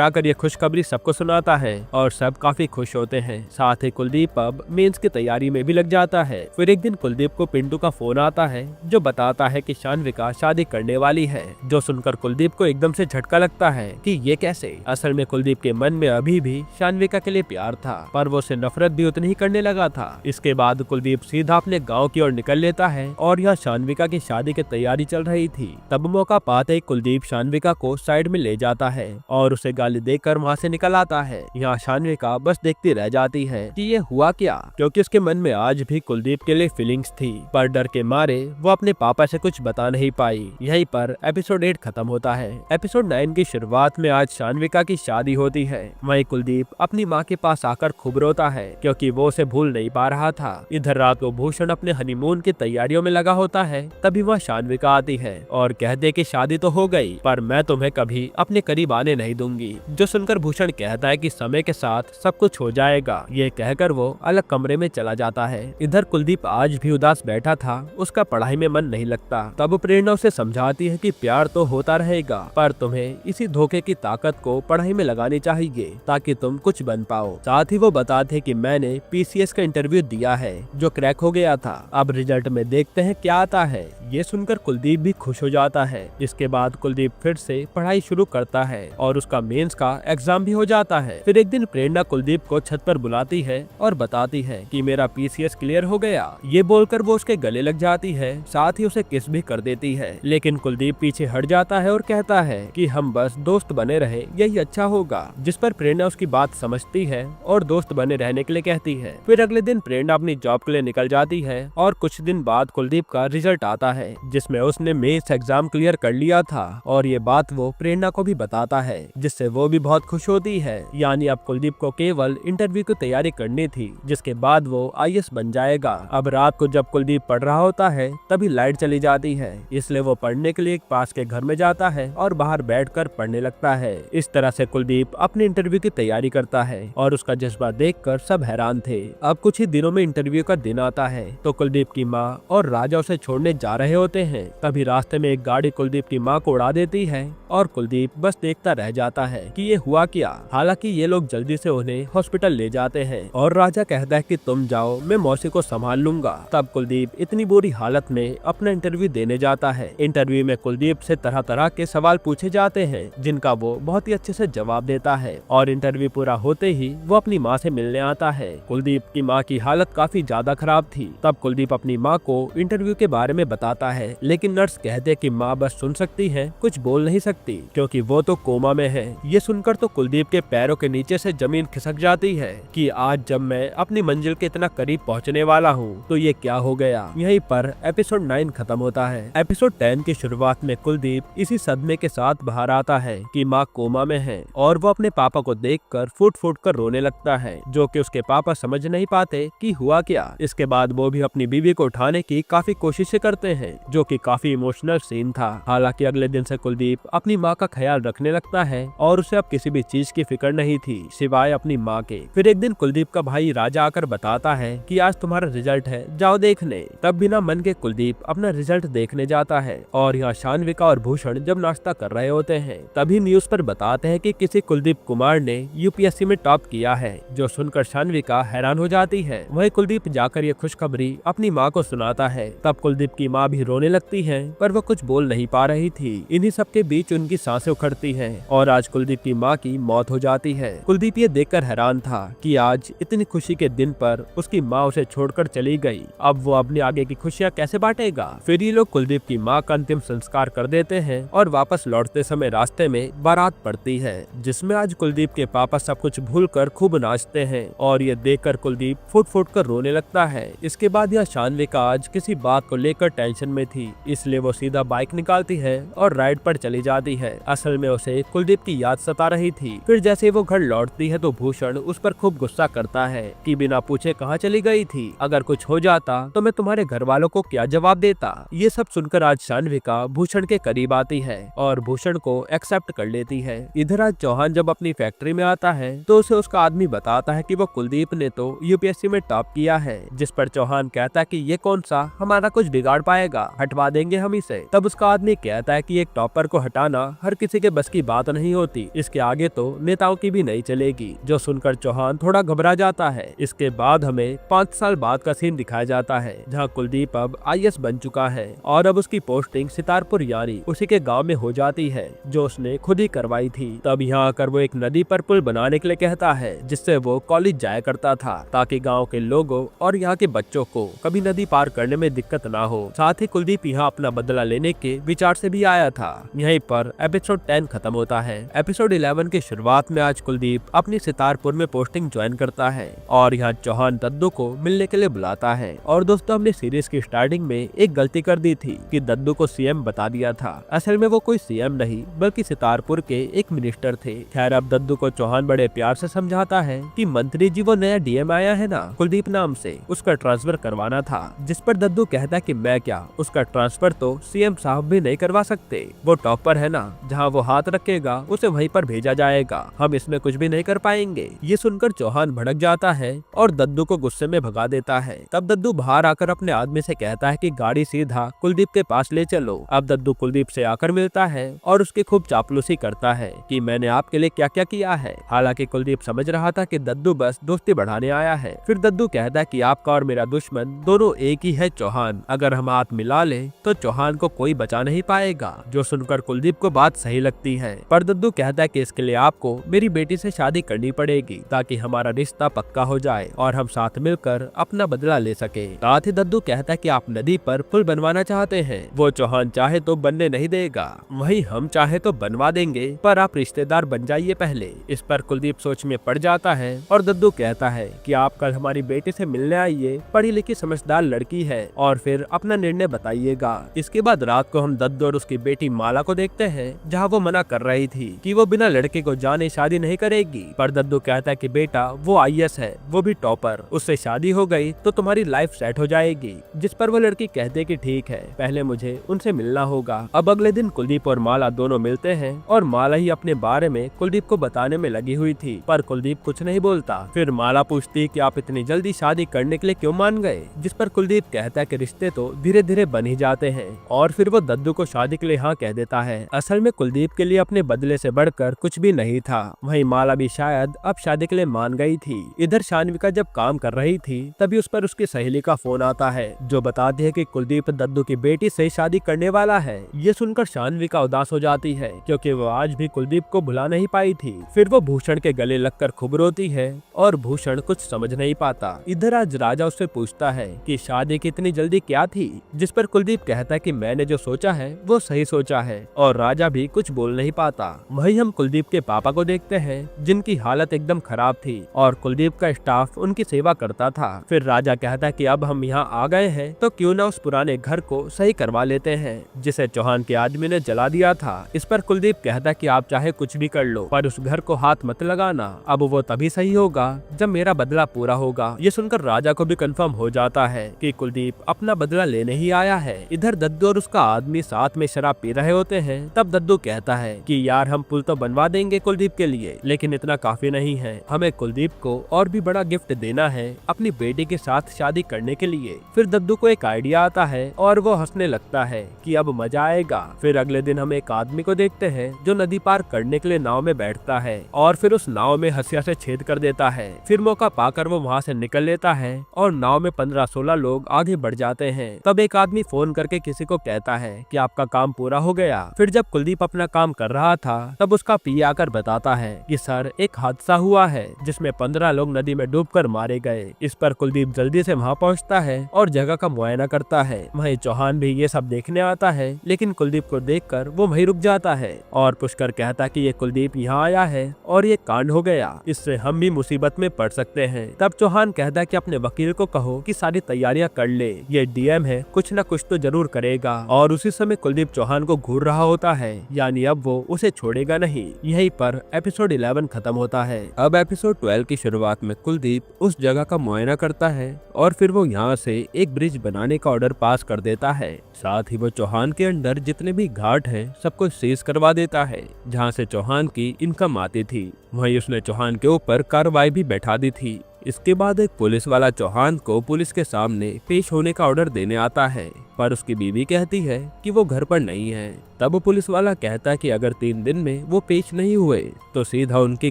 आकर ये खुशखबरी सबको सुनाता है और सब काफी खुश होते हैं। साथ ही कुलदीप अब मेंस की तैयारी में भी लग जाता है। फिर एक दिन कुलदीप को पिंटू का फोन आता है जो बताता है कि शान्विका शादी करने वाली है, जो सुनकर कुलदीप को एकदम से झटका लगता है कि ये कैसे। असल में कुलदीप के मन में अभी भी शान्विका के लिए प्यार था, पर वो उसे नफरत भी उतनी ही करने लगा था। इसके बाद कुलदीप सीधा अपने गाँव की ओर निकल लेता है और यहाँ शान्विका की शादी की तैयारी चल रही थी। तब मौका पाते ही कुलदीप शान्विका को साइड में ले जाता है और उसे गाली देकर वहाँ से निकल आता है। यहाँ शान्विका बस देखती रह जाती है कि ये हुआ क्या, क्योंकि उसके मन में आज भी कुलदीप के लिए फीलिंग्स थी, पर डर के मारे वो अपने पापा से कुछ बता नहीं पाई। यहीं पर एपिसोड 8 खत्म होता है। एपिसोड 9 की शुरुआत में आज शान्विका की शादी होती है। वहीं कुलदीप अपनी माँ के पास आकर खूब रोता है क्योंकि वो उसे भूल नहीं पा रहा था। इधर रात को भूषण अपने हनीमून की तैयारियों में लगा होता है। तभी वह शान्विका आती है और कहते कि शादी तो हो गई, पर मैं तुम्हें कभी अपने करीब आने नहीं दूंगी। जो सुनकर भूषण कहता है कि समय के साथ सब कुछ हो जाएगा। ये कहकर वो अलग कमरे में चला जाता है। इधर कुलदीप आज भी उदास बैठा था, उसका पढ़ाई में मन नहीं लगता। तब प्रेरणा उसे समझाती है कि प्यार तो होता रहेगा, पर तुम्हें इसी धोखे की ताकत को पढ़ाई में लगानी चाहिए ताकि तुम कुछ बन पाओ। साथ ही वो बताते कि मैंने पीसीएस का इंटरव्यू दिया है जो क्रैक हो गया था, अब रिजल्ट में देखते हैं क्या आता है। ये सुनकर कुलदीप भी खुश हो जाता है। इसके बाद कुलदीप फिर से पढ़ाई शुरू करता है और उसका मेंस का एग्जाम भी हो जाता है। फिर एक दिन प्रेरणा कुलदीप को छत पर बुलाती है और बताती है कि मेरा पीसीएस क्लियर हो गया। ये बोलकर वो उसके गले लग जाती है, साथ ही उसे किस भी कर देती है। लेकिन कुलदीप पीछे हट जाता है और कहता है कि हम बस दोस्त बने रहे, यही अच्छा होगा। जिस पर प्रेरणा उसकी बात समझती है और दोस्त बने रहने के लिए कहती है। फिर अगले दिन प्रेरणा अपनी जॉब के लिए निकल जाती है और कुछ दिन बाद कुलदीप का रिजल्ट आता है जिसमें उसने मेंस एग्जाम क्लियर कर लिया था और ये बात वो प्रेरणा को भी बताता है, जिससे वो भी बहुत खुश होती है। यानी अब कुलदीप को केवल इंटरव्यू की तैयारी करनी थी, जिसके बाद वो आईएएस बन जाएगा। अब रात को जब कुलदीप पढ़ रहा होता है तभी लाइट चली जाती है, इसलिए वो पढ़ने के लिए एक पास के घर में जाता है और बाहर बैठकर पढ़ने लगता है। इस तरह से कुलदीप अपने इंटरव्यू की तैयारी करता है और उसका जज्बा देखकर सब हैरान थे। अब कुछ ही दिनों में इंटरव्यू का दिन आता है तो कुलदीप की माँ और राजा उसे छोड़ने जा रहे होते हैं। तभी रास्ते में एक गाड़ी कुलदीप की माँ को उड़ा देती है और कुलदीप बस देखता रह जाता है कि ये हुआ क्या। हालांकि ये लोग जल्दी से उन्हें हॉस्पिटल ले जाते हैं और राजा कहता है कि तुम जाओ, मैं मौसी को संभाल लूंगा। तब कुलदीप इतनी बुरी हालत में अपना इंटरव्यू देने जाता है। इंटरव्यू में कुलदीप से तरह तरह के सवाल पूछे जाते हैं जिनका वो बहुत ही अच्छे से जवाब देता है और इंटरव्यू पूरा होते ही वो अपनी माँ से मिलने आता है। कुलदीप की माँ की हालत काफी ज्यादा खराब थी। तब कुलदीप अपनी माँ को इंटरव्यू के बारे में बताता है, लेकिन नर्स कहते कि माँ बस सुन सकती है, कुछ बोल नहीं सकती क्योंकि वो तो कोमा में है। ये सुनकर तो कुलदीप के पैरों के नीचे से जमीन खिसक जाती है कि आज जब मैं अपनी मंजिल के इतना करीब पहुंचने वाला हूं तो ये क्या हो गया। यहीं पर एपिसोड 9 खत्म होता है। एपिसोड 10 की शुरुआत में कुलदीप इसी सदमे के साथ बाहर आता है कि माँ कोमा में है और वो अपने पापा को देखकर फूट फूट कर रोने लगता है, जो कि उसके पापा समझ नहीं पाते कि हुआ क्या। इसके बाद वो भी अपनी बीवी को उठाने की काफी कोशिशें करते हैं, जो कि काफी इमोशनल सीन था। हालांकि अगले दिन से कुलदीप अपनी माँ का ख्याल रखने लगता है और उसे अब किसी भी चीज की फिक्र नहीं थी सिवाय अपनी माँ के। फिर एक दिन कुलदीप का भाई राजा आकर बताता है कि आज तुम्हारा रिजल्ट है, जाओ देखने। तब बिना मन के कुलदीप अपना रिजल्ट देखने जाता है और यहाँ शान्विका और भूषण जब नाश्ता कर रहे होते हैं तभी न्यूज पर बताते हैं कि किसी कुलदीप कुमार ने यूपीएससी में टॉप किया है, जो सुनकर शान्विका हैरान हो जाती है। वही कुलदीप जाकर ये खुशखबरी अपनी माँ को सुनाता है। तब कुलदीप की माँ भी रोने लगती है, पर वो कुछ बोल नहीं पा रही थी। इन्हीं सब के बीच उनकी सांसें उखड़ती हैं और आज कुलदीप की माँ की मौत हो जाती है। कुलदीप ये देखकर हैरान था कि आज इतनी खुशी के दिन पर उसकी माँ उसे छोड़कर चली गई। अब वो अपनी आगे की खुशियाँ कैसे बांटेगा। फिर ये लोग कुलदीप की माँ का अंतिम संस्कार कर देते हैं और वापस लौटते समय रास्ते में बारात पड़ती है, जिसमें आज कुलदीप के पापा सब कुछ भूलकर खूब नाचते हैं और ये देखकर कुलदीप फुट फुट कर रोने लगता है। इसके बाद यह शान्विका आज किसी बात को लेकर टेंशन में थी, इसलिए वो सीधा बाइक निकालती है और राइड पर चली जाती है। असल में उसे कुलदीप की याद सता रही थी। फिर जैसे वो घर लौटती है तो भूषण उस पर खूब गुस्सा करता है कि बिना पूछे कहाँ चली गई थी, अगर कुछ हो जाता तो मैं तुम्हारे घर वालों को क्या जवाब देता। ये सब सुनकर आज शान्विका भूषण के करीब आती है और भूषण को एक्सेप्ट कर लेती है। इधर आज चौहान जब अपनी फैक्ट्री में आता है तो उसे उसका आदमी बताता है कि वो कुलदीप ने तो यूपीएससी में टॉप किया है, जिस पर चौहान कहता है कि ये कौन सा हमारा कुछ बिगाड़ पाएगा, हटवा देंगे हम इसे। से। तब उसका आदमी कहता है कि एक टॉपर को हटाना हर किसी के बस की बात नहीं होती, इसके आगे तो नेताओं की भी नहीं चलेगी। जो सुनकर चौहान थोड़ा घबरा जाता है। इसके बाद हमें 5 साल बाद का सीन दिखाया जाता है, जहाँ कुलदीप अब IAS बन चुका है और अब उसकी पोस्टिंग सितारपुर यानी उसी के गांव में हो जाती है, जो उसने खुद ही करवाई थी। तब यहाँ आकर वो एक नदी पर पुल बनाने के लिए कहता है, जिससे वो कॉलेज जाया करता था, ताकि गांव के लोगों और यहाँ के बच्चों को कभी नदी पार करने में दिक्कत ना हो। साथ ही कुलदीप यहाँ अपना बदला लेने के विचार से भी आया था। यहीं पर एपिसोड 10 खत्म होता है। एपिसोड 11 की शुरुआत में आज कुलदीप अपनी सितारपुर में पोस्टिंग ज्वाइन करता है और यहाँ चौहान दद्दू को मिलने के लिए बुलाता है। और दोस्तों, हमने सीरीज की स्टार्टिंग में एक गलती कर दी थी कि दद्दू को CM बता दिया था। असल में वो कोई CM नहीं बल्कि सितारपुर के एक मिनिस्टर थे। खैर, अब दद्दू को चौहान बड़े प्यार से समझाता है कि मंत्री जी, वो नया DM आया है ना कुलदीप नाम से, उसका ट्रांसफर करवाना था। जिस पर दद्दू कहता है कि मैं क्या, उसका ट्रांसफर तो CM साहब भी नहीं करवा सकते, वो टॉपर है ना, जहाँ वो हाथ रखेगा उसे वहीं पर भेजा जाएगा, हम इसमें कुछ भी नहीं कर पाएंगे। ये सुनकर चौहान भड़क जाता है और दद्दू को गुस्से में भगा देता है। तब दद्दू बाहर आकर अपने आदमी से कहता है कि गाड़ी सीधा कुलदीप के पास ले चलो। अब दद्दू कुलदीप से आकर मिलता है और उसकी खूब चापलूसी करता है कि मैंने आपके लिए क्या क्या किया है। हालांकि कुलदीप समझ रहा था कि दद्दू बस दोस्ती बढ़ाने आया है। फिर दद्दू कहता है कि आपका और मेरा दुश्मन दोनों एक ही है चौहान, अगर हम हाथ मिला ले तो चौहान को कोई बचा नहीं पाएगा। जो सुनकर कुलदीप को बात सही लगती है, पर दद्दू कहता है कि इसके लिए आपको मेरी बेटी से शादी करनी पड़ेगी, ताकि हमारा रिश्ता पक्का हो जाए और हम साथ मिलकर अपना बदला ले सके। साथ ही दद्दू कहता है कि आप नदी पर पुल बनवाना चाहते हैं, वो चौहान चाहे तो बनने नहीं देगा, वही हम चाहे तो बनवा देंगे, पर आप रिश्तेदार बन जाइए पहले। इस पर कुलदीप सोच में पड़ जाता है और दद्दू कहता है कि आप कल हमारी बेटी से मिलने आइए, पढ़ी लिखी समझदार लड़की है, और फिर अपना निर्णय बताइएगा। इसके बाद रात को हम दद्दू और उसकी बेटी माला को देखते हैं, जहाँ वो मना कर रही थी कि वो बिना लड़के को जाने शादी नहीं करेगी, पर दद्दू कहता है कि बेटा वो IAS है, वो भी टॉपर, उससे शादी हो गई तो तुम्हारी लाइफ सेट हो जाएगी। जिस पर वो लड़की कहते कि ठीक है, पहले मुझे उनसे मिलना होगा। अब अगले दिन कुलदीप और माला दोनों मिलते हैं और माला ही अपने बारे में कुलदीप को बताने में लगी हुई थी, पर कुलदीप कुछ नहीं बोलता। फिर माला पूछती कि आप इतनी जल्दी शादी करने के लिए क्यों मान गए, जिस पर कुलदीप कहता है कि रिश्ते तो धीरे धीरे बन ही जाते हैं, और फिर वो दद्दू को शादी के लिए हाँ कह देता है। असल में कुलदीप के लिए अपने बदले से बढ़कर कुछ भी नहीं था। वहीं माला भी शायद अब शादी के लिए मान गई थी। इधर शान्विका जब काम कर रही थी, तभी उस पर उसकी सहेली का फोन आता है, जो बताती है कि कुलदीप दद्दू की बेटी से शादी करने वाला है। ये सुनकर शान्विका उदास हो जाती है, क्योंकि वो आज भी कुलदीप को भुला नहीं पाई थी। फिर वो भूषण के गले लगकर खूब रोती है और भूषण कुछ समझ नहीं पाता। इधर आज राजा उससे पूछता है कि शादी की इतनी जल्दी क्या थी, जिस पर कुलदीप कहता है कि मैंने जो सोचा है वो सही सोचा है, और राजा भी कुछ बोल नहीं पाता। वहीं हम कुलदीप के पापा को देखते हैं, जिनकी हालत एकदम खराब थी और कुलदीप का स्टाफ उनकी सेवा करता था। फिर राजा कहता है कि अब हम यहाँ आ गए हैं तो क्यों ना उस पुराने घर को सही करवा लेते हैं, जिसे चौहान के आदमी ने जला दिया था। इस पर कुलदीप कहता है कि आप चाहे कुछ भी कर लो, पर उस घर को हाथ मत लगाना, अब वो तभी सही होगा जब मेरा बदला पूरा होगा। ये सुनकर राजा को भी कंफर्म हो जाता है कि कुलदीप अपना बदला लेने ही आया है। इधर दद्दू और उसका आदमी साथ में शराब पी रहे होते हैं। तब दद्दू कहता है कि यार हम पुल तो बनवा देंगे कुलदीप के लिए, लेकिन इतना काफी नहीं है, हमें कुलदीप को और भी बड़ा गिफ्ट देना है अपनी बेटी के साथ शादी करने के लिए। फिर दद्दू को एक आइडिया आता है और वो हंसने लगता है कि अब मजा आएगा। फिर अगले दिन हम एक आदमी को देखते हैं जो नदी पार करने के लिए नाव में बैठता है और फिर उस नाव में हंसिया से छेद कर देता है। फिर मौका पाकर वो वहाँ से निकल लेता है और नाव में 15-16 लोग आगे बढ़ जाते हैं। तब एक आदमी फोन करके किसी को कहता है कि आपका काम पूरा हो गया। फिर जब कुलदीप अपना काम कर रहा था, तब उसका पी आकर बताता है कि सर एक हादसा हुआ है जिसमें 15 लोग नदी में डूबकर मारे गए। इस पर कुलदीप जल्दी से वहाँ पहुँचता है और जगह का मुआयना करता है। वहीं चौहान भी ये सब देखने आता है, लेकिन कुलदीप को देखकर वो वहीं रुक जाता है और पुष्कर कहता कि ये कुलदीप यहाँ आया है और ये कांड हो गया, इससे हम भी मुसीबत में पड़ सकते हैं। तब चौहान कहता है कि अपने वकील को कहो कि सारी तैयारियां कर ले, ये DM है, कुछ न कुछ तो जरूर करेगा। और उसी समय कुलदीप चौहान को घूर रहा होता है, यानी अब वो उसे छोड़ेगा नहीं। यहीं पर एपिसोड 11 खत्म होता है। अब एपिसोड 12 की शुरुआत में कुलदीप उस जगह का मुआयना करता है और फिर वो यहाँ से एक ब्रिज बनाने का ऑर्डर पास कर देता है। साथ ही वो चौहान के अंदर जितने भी घाट हैं सबको सीज करवा देता है, जहाँ से चौहान की इनकम आती थी। वहीं उसने चौहान के ऊपर कार्रवाई भी बैठा दी थी। इसके बाद एक पुलिस वाला चौहान को पुलिस के सामने पेश होने का ऑर्डर देने आता है, पर उसकी बीवी कहती है कि वो घर पर नहीं है। तब पुलिस वाला कहता है कि अगर 3 दिन में वो पेश नहीं हुए तो सीधा उनके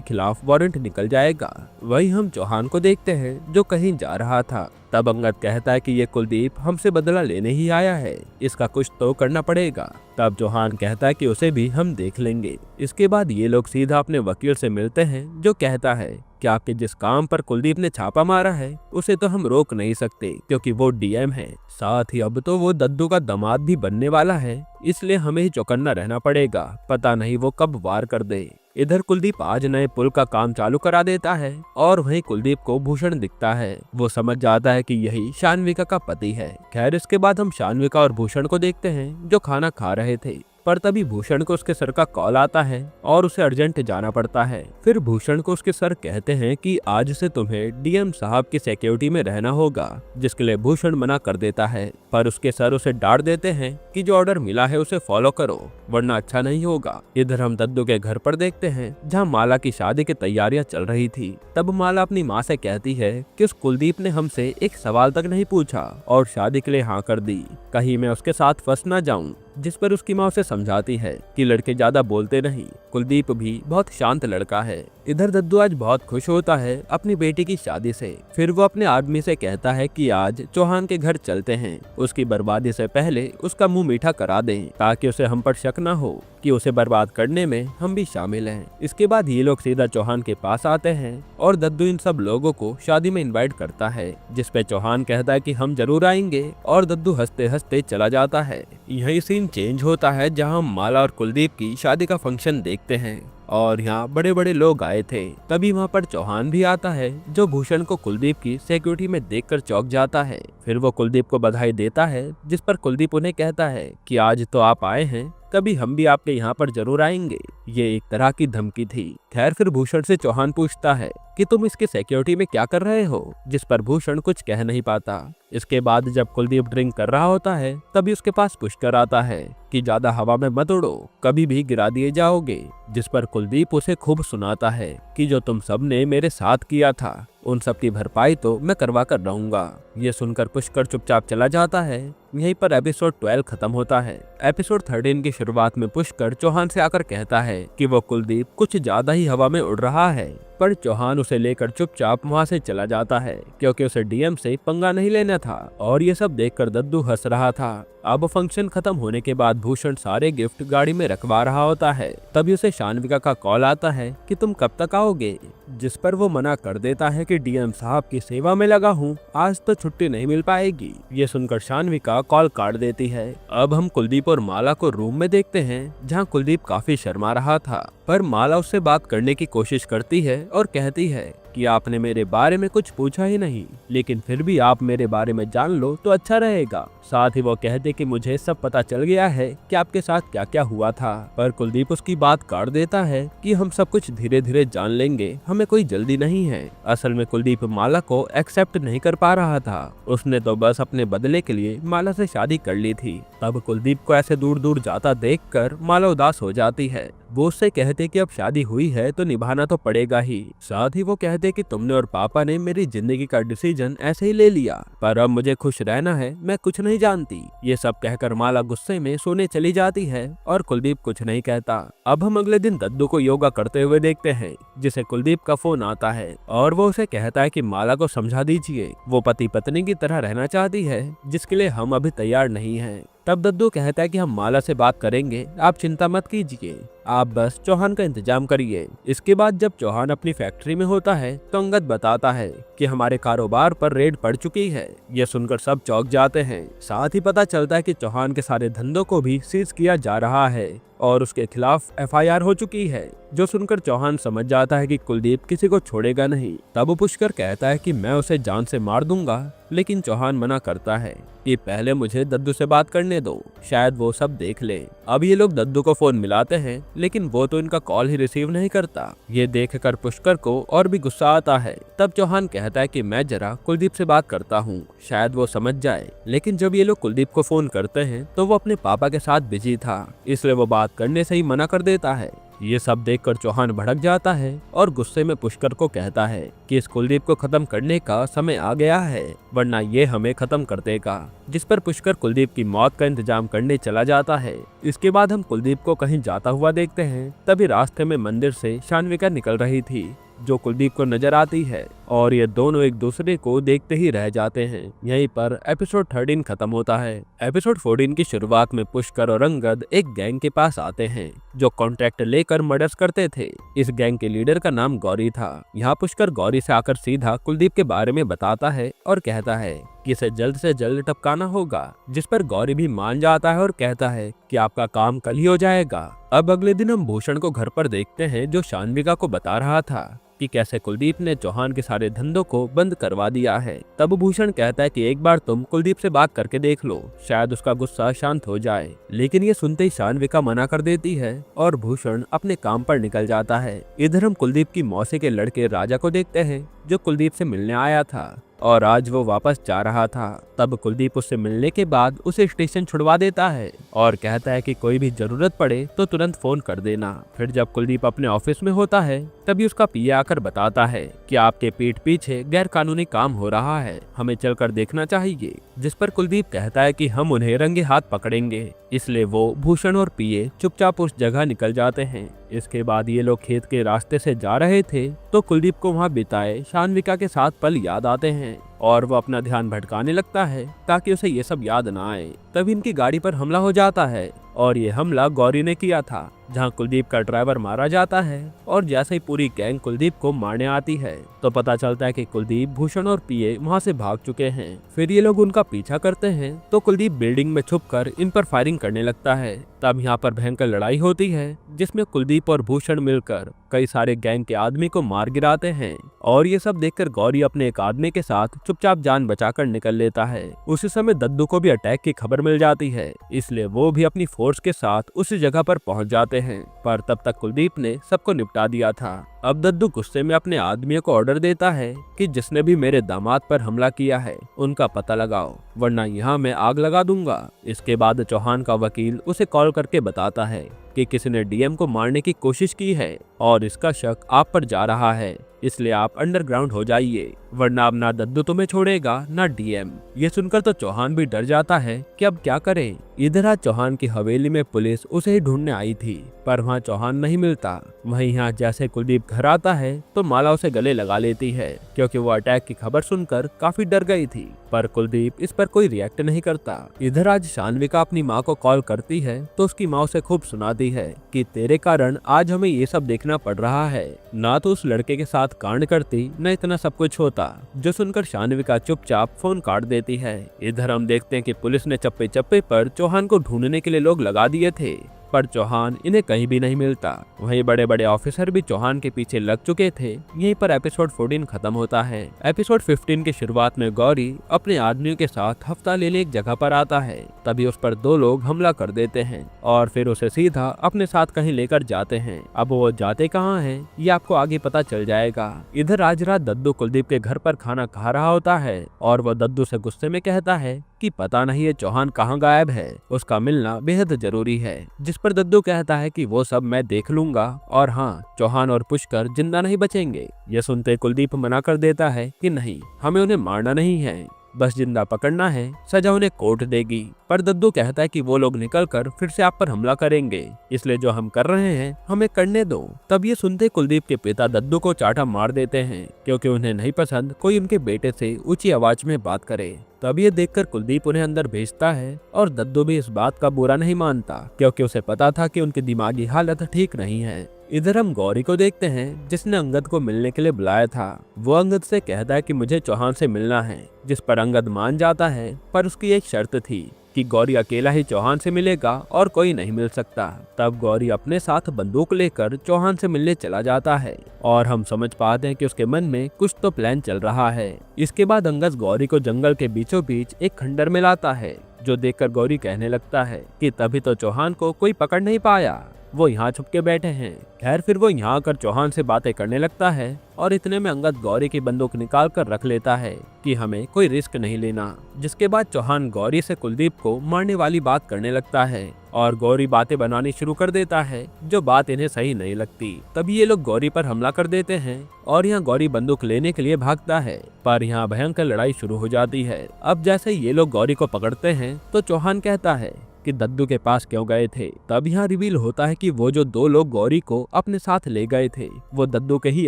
खिलाफ वारंट निकल जाएगा। वहीं हम चौहान को देखते हैं जो कहीं जा रहा था। तब अंगद कहता है कि ये कुलदीप हमसे बदला लेने ही आया है, इसका कुछ तो करना पड़ेगा। तब चौहान कहता है कि उसे भी हम देख लेंगे। इसके बाद ये लोग सीधा अपने वकील से मिलते हैं जो कहता है कि आपके जिस काम पर कुलदीप ने छापा मारा है उसे तो हम रोक नहीं सकते क्योंकि वो डीएम है, साथ ही अब तो वो दद्दू का दामाद भी बनने वाला है, इसलिए हमें ही चौकन्ना रहना पड़ेगा, पता नहीं वो कब वार कर दे। इधर कुलदीप आज नए पुल का काम चालू करा देता है और वहीं कुलदीप को भूषण दिखता है। वो समझ जाता है कि यही शानविका का पति है। खैर इसके बाद हम शानविका और भूषण को देखते हैं जो खाना खा रहे थे, पर तभी भूषण को उसके सर का कॉल आता है और उसे अर्जेंट जाना पड़ता है। फिर भूषण को उसके सर कहते हैं कि आज से तुम्हें डीएम साहब की सिक्योरिटी में रहना होगा, जिसके लिए भूषण मना कर देता है, पर उसके सर उसे डांट देते हैं कि जो ऑर्डर मिला है उसे फॉलो करो वरना अच्छा नहीं होगा। इधर हम दद्दू के घर पर देखते हैं जहाँ माला की शादी की तैयारियां चल रही थी। तब माला अपनी माँ से कहती है कि उस कुलदीप ने हमसे एक सवाल तक नहीं पूछा और शादी के लिए हाँ कर दी, कहीं मैं उसके साथ फंस ना जाऊं। जिस पर उसकी माँ उसे समझाती है कि लड़के ज्यादा बोलते नहीं, कुलदीप भी बहुत शांत लड़का है। इधर दद्दू आज बहुत खुश होता है अपनी बेटी की शादी से। फिर वो अपने आदमी से कहता है कि आज चौहान के घर चलते हैं, उसकी बर्बादी से पहले उसका मुंह मीठा करा दें ताकि उसे हम पर शक न हो कि उसे बर्बाद करने में हम भी शामिल हैं। इसके बाद ये लोग सीधा चौहान के पास आते हैं और दद्दू इन सब लोगों को शादी में इनवाइट करता है, जिस पे चौहान कहता है कि हम जरूर आएंगे और दद्दू हंसते हंसते चला जाता है। यही सीन चेंज होता है जहां हम माला और कुलदीप की शादी का फंक्शन देखते हैं और यहाँ बड़े बड़े लोग आए थे। तभी वहाँ पर चौहान भी आता है जो भूषण को कुलदीप की सिक्योरिटी में देखकर चौंक जाता है। फिर वो कुलदीप को बधाई देता है, जिस पर कुलदीप उन्हें कहता है कि आज तो आप आए हैं, कभी हम भी आपके यहाँ पर जरूर आएंगे। ये एक तरह की धमकी थी। खैर फिर भूषण से चौहान पूछता है कि तुम इसके सिक्योरिटी में क्या कर रहे हो, जिस पर भूषण कुछ कह नहीं पाता। इसके बाद जब कुलदीप ड्रिंक कर रहा होता है तभी उसके पास पुष्कर आता है कि ज्यादा हवा में मत उड़ो, कभी भी गिरा दिए जाओगे। जिस पर कुलदीप उसे खूब सुनाता है कि जो तुम सब ने मेरे साथ किया था उन सब की भरपाई तो मैं करवा कर रहूंगा। ये सुनकर पुष्कर चुपचाप चला जाता है। यहीं पर एपिसोड 12 खत्म होता है। एपिसोड 13 की शुरुआत में पुष्कर चौहान से आकर कहता है कि वो कुलदीप कुछ ज्यादा ही हवा में उड़ रहा है, पर चौहान उसे लेकर चुपचाप वहाँ से चला जाता है क्योंकि उसे डीएम से पंगा नहीं लेना था। और ये सब देखकर दद्दू हंस रहा था। अब फंक्शन खत्म होने के बाद भूषण सारे गिफ्ट गाड़ी में रखवा रहा होता है। तभी उसे शानविका का कॉल आता है कि तुम कब तक आओगे, जिस पर वो मना कर देता है कि डीएम साहब की सेवा में लगा हूँ, आज तो छुट्टी नहीं मिल पाएगी। ये सुनकर शानविका कॉल काट देती है। अब हम कुलदीप और माला को रूम में देखते हैं जहाँ कुलदीप काफी शर्मा रहा था, पर माला उससे बात करने की कोशिश करती है और कहती है कि आपने मेरे बारे में कुछ पूछा ही नहीं, लेकिन फिर भी आप मेरे बारे में जान लो तो अच्छा रहेगा। साथ ही वो कहते कि मुझे सब पता चल गया है कि आपके साथ क्या क्या हुआ था, पर कुलदीप उसकी बात काट देता है कि हम सब कुछ धीरे धीरे जान लेंगे, हमें कोई जल्दी नहीं है। असल में कुलदीप माला को एक्सेप्ट नहीं कर पा रहा था, उसने तो बस अपने बदले के लिए माला से शादी कर ली थी। तब कुलदीप को ऐसे दूर दूर जाता देखकर माला उदास हो जाती है। वो उससे कहते कि अब शादी हुई है तो निभाना तो पड़ेगा ही। साथ ही वो कहते कि तुमने और पापा ने मेरी जिंदगी का डिसीजन ऐसे ही ले लिया, पर अब मुझे खुश रहना है, मैं कुछ नहीं जानती। ये सब कहकर माला गुस्से में सोने चली जाती है और कुलदीप कुछ नहीं कहता। अब हम अगले दिन दद्दू को योगा करते हुए देखते हैं, जिसे कुलदीप का फोन आता है और वो उसे कहता है कि माला को समझा दीजिए, वो पति पत्नी की तरह रहना चाहती है, जिसके लिए हम अभी तैयार नहीं हैं। तब दद्दू कहता है कि हम माला से बात करेंगे, आप चिंता मत कीजिए, आप बस चौहान का इंतजाम करिए। इसके बाद जब चौहान अपनी फैक्ट्री में होता है तो अंगद बताता है कि हमारे कारोबार पर रेड पड़ चुकी है। यह सुनकर सब चौंक जाते हैं। साथ ही पता चलता है कि चौहान के सारे धंधों को भी सीज किया जा रहा है और उसके खिलाफ एफआईआर हो चुकी है, जो सुनकर चौहान समझ जाता है कि कुलदीप किसी को छोड़ेगा नहीं। तब पुष्कर कहता है कि मैं उसे जान से मार दूंगा, लेकिन चौहान मना करता है कि पहले मुझे दद्दू से बात करने दो, शायद वो सब देख ले। अब ये लोग दद्दू को फोन मिलाते हैं, लेकिन वो तो इनका कॉल ही रिसीव नहीं करता। ये देखकर पुष्कर को और भी गुस्सा आता है। तब चौहान कहता है कि मैं जरा कुलदीप से बात करता हूँ, शायद वो समझ जाए। लेकिन जब ये लोग कुलदीप को फोन करते हैं तो वो अपने पापा के साथ बिजी था, इसलिए वो बात करने से ही मना कर देता है। ये सब देखकर चौहान भड़क जाता है और गुस्से में पुष्कर को कहता है कि इस कुलदीप को खत्म करने का समय आ गया है, वरना ये हमें खत्म कर देगा। जिस पर पुष्कर कुलदीप की मौत का इंतजाम करने चला जाता है। इसके बाद हम कुलदीप को कहीं जाता हुआ देखते हैं। तभी रास्ते में मंदिर से शान्विका निकल रही थी, जो कुलदीप को नजर आती है और ये दोनों एक दूसरे को देखते ही रह जाते हैं। यहीं पर एपिसोड 13 खत्म होता है। एपिसोड 14 की शुरुआत में पुष्कर और अंगद एक गैंग के पास आते हैं जो कॉन्ट्रैक्ट लेकर मर्डर्स करते थे। इस गैंग के लीडर का नाम गौरी था। यहाँ पुष्कर गौरी से आकर सीधा कुलदीप के बारे में बताता है और कहता है कि इसे जल्द से जल्द टपकाना होगा, जिस पर गौरी भी मान जाता है और कहता है कि आपका काम कल ही हो जाएगा। अब अगले दिन हम भूषण को घर पर देखते हैं, जो शान्विका को बता रहा था कि कैसे कुलदीप ने चौहान के सारे धंधों को बंद करवा दिया है। तब भूषण कहता है कि एक बार तुम कुलदीप से बात करके देख लो, शायद उसका गुस्सा शांत हो जाए। लेकिन ये सुनते ही शान्विका मना कर देती है और भूषण अपने काम पर निकल जाता है। इधर हम कुलदीप की मौसी के लड़के राजा को देखते हैं, जो कुलदीप से मिलने आया था और आज वो वापस जा रहा था। तब कुलदीप उससे मिलने के बाद उसे स्टेशन छुड़वा देता है और कहता है कि कोई भी जरूरत पड़े तो तुरंत फोन कर देना। फिर जब कुलदीप अपने ऑफिस में होता है, तभी उसका पीए आकर बताता है कि आपके पीठ पीछे गैर कानूनी काम हो रहा है, हमें चलकर देखना चाहिए। जिस पर कुलदीप कहता है कि हम उन्हें रंगे हाथ पकड़ेंगे। इसलिए वो भूषण और पीए चुपचाप उस जगह निकल जाते हैं। इसके बाद ये लोग खेत के रास्ते से जा रहे थे तो कुलदीप को वहाँ बिताए शान्विका के साथ पल याद आते हैं और वो अपना ध्यान भटकाने लगता है ताकि उसे ये सब याद ना आए। तभी इनकी गाड़ी पर हमला हो जाता है और ये हमला गौरी ने किया था, जहां कुलदीप का ड्राइवर मारा जाता है। और जैसे ही पूरी गैंग कुलदीप को मारने आती है तो पता चलता है कि कुलदीप, भूषण और पीए वहां से भाग चुके हैं। फिर ये लोग उनका पीछा करते हैं तो कुलदीप बिल्डिंग में छुपकर इन पर फायरिंग करने लगता है। तब यहाँ पर भयंकर लड़ाई होती है, जिसमें कुलदीप और भूषण मिलकर कई सारे गैंग के आदमी को मार गिराते हैं। और ये सब देखकर गौरी अपने एक आदमी के साथ चुपचाप जान बचाकर निकल लेता है। उसी समय दद्दू को भी अटैक की खबर मिल जाती है, इसलिए वो भी अपनी फोर्स के साथ उसी जगह पर पहुंच जाते हैं। पर तब तक कुलदीप ने सबको निपटा दिया था। अब दद्दू गुस्से में अपने आदमियों को ऑर्डर देता है कि जिसने भी मेरे दामाद पर हमला किया है उनका पता लगाओ, वरना यहाँ मैं आग लगा दूंगा। इसके बाद चौहान का वकील उसे कॉल करके बताता है कि किसी ने डीएम को मारने की कोशिश की है और इसका शक आप पर जा रहा है, इसलिए आप अंडरग्राउंड हो जाइए, वरना अब ना दद्दू तुम्हें छोड़ेगा ना डीएम। ये सुनकर तो चौहान भी डर जाता है कि अब क्या करे। इधर आज चौहान की हवेली में पुलिस उसे ही ढूंढने आई थी, पर वहाँ चौहान नहीं मिलता। वहीं यहाँ जैसे कुलदीप घर आता है तो माला उसे गले लगा लेती है, क्योंकि वो अटैक की खबर सुनकर काफी डर गई थी। पर कुलदीप इस पर कोई रिएक्ट नहीं करता। इधर आज शान्विका अपनी माँ को कॉल करती है तो उसकी माँ उसे खूब सुनाती है कि तेरे कारण आज हमें ये सब देखना पड़ रहा है, ना तो उस लड़के के साथ कांड करती न इतना सब कुछ होता। जो सुनकर शान्विका चुपचाप फोन काट देती है। इधर हम देखते हैं कि पुलिस ने चप्पे चप्पे पर चौहान को ढूंढने के लिए लोग लगा दिए थे, पर चौहान इन्हें कहीं भी नहीं मिलता। वहीं बड़े बड़े ऑफिसर भी चौहान के पीछे लग चुके थे। यहीं पर एपिसोड 14 खत्म होता है। एपिसोड 15 की शुरुआत में गौरी अपने आदमियों के साथ हफ्ता लेने एक जगह पर आता है। तभी उस पर दो लोग हमला कर देते हैं और फिर उसे सीधा अपने साथ कहीं लेकर जाते हैं। अब वो जाते कहाँ हैं ये आपको आगे पता चल जाएगा। इधर आज रात दद्दू कुलदीप के घर पर खाना खा रहा होता है और वो दद्दू से गुस्से में कहता है कि पता नहीं ये चौहान कहाँ गायब है, उसका मिलना बेहद जरूरी है। जिस पर दद्दू कहता है कि वो सब मैं देख लूंगा और हाँ, चौहान और पुष्कर जिंदा नहीं बचेंगे। यह सुनते कुलदीप मना कर देता है कि नहीं, हमें उन्हें मारना नहीं है, बस जिंदा पकड़ना है, सजा उन्हें कोर्ट देगी। पर दद्दू कहता है कि वो लोग निकलकर फिर से आप पर हमला करेंगे, इसलिए जो हम कर रहे हैं हमें करने दो। तब ये सुनते कुलदीप के पिता दद्दू को चाटा मार देते हैं, क्योंकि उन्हें नहीं पसंद कोई उनके बेटे से ऊंची आवाज में बात करे। तब ये देखकर कुलदीप उन्हें अंदर भेजता है और दद्दू भी इस बात का बुरा नहीं मानता, क्योंकि उसे पता था कि उनकी दिमागी हालत ठीक नहीं है। इधर हम गौरी को देखते हैं, जिसने अंगद को मिलने के लिए बुलाया था। वो अंगद से कहता है कि मुझे चौहान से मिलना है, जिस पर अंगद मान जाता है, पर उसकी एक शर्त थी कि गौरी अकेला ही चौहान से मिलेगा और कोई नहीं मिल सकता। तब गौरी अपने साथ बंदूक लेकर चौहान से मिलने चला जाता है और हम समझ पाते हैं कि उसके मन में कुछ तो प्लान चल रहा है। इसके बाद अंगद गौरी को जंगल के बीचों बीच एक खंडर में लाता है, जो देखकर गौरी कहने लगता है कि तभी तो चौहान को कोई पकड़ नहीं पाया। वो यहाँ छुप के बैठे हैं। खैर फिर वो यहाँ आकर चौहान से बातें करने लगता है और इतने में अंगद गौरी की बंदूक निकाल कर रख लेता है कि हमें कोई रिस्क नहीं लेना। जिसके बाद चौहान गौरी से कुलदीप को मारने वाली बात करने लगता है और गौरी बातें बनानी शुरू कर देता है जो बात इन्हें सही नहीं लगती। तभी ये लोग गौरी पर हमला कर देते हैं और यहाँ गौरी बंदूक लेने के लिए भागता है, पर यहाँ भयंकर लड़ाई शुरू हो जाती है। अब जैसे ये लोग गौरी को पकड़ते हैं तो चौहान कहता है कि दद्दू के पास क्यों गए थे। तब यहाँ रिवील होता है कि वो जो 2 लोग गौरी को अपने साथ ले गए थे वो दद्दू के ही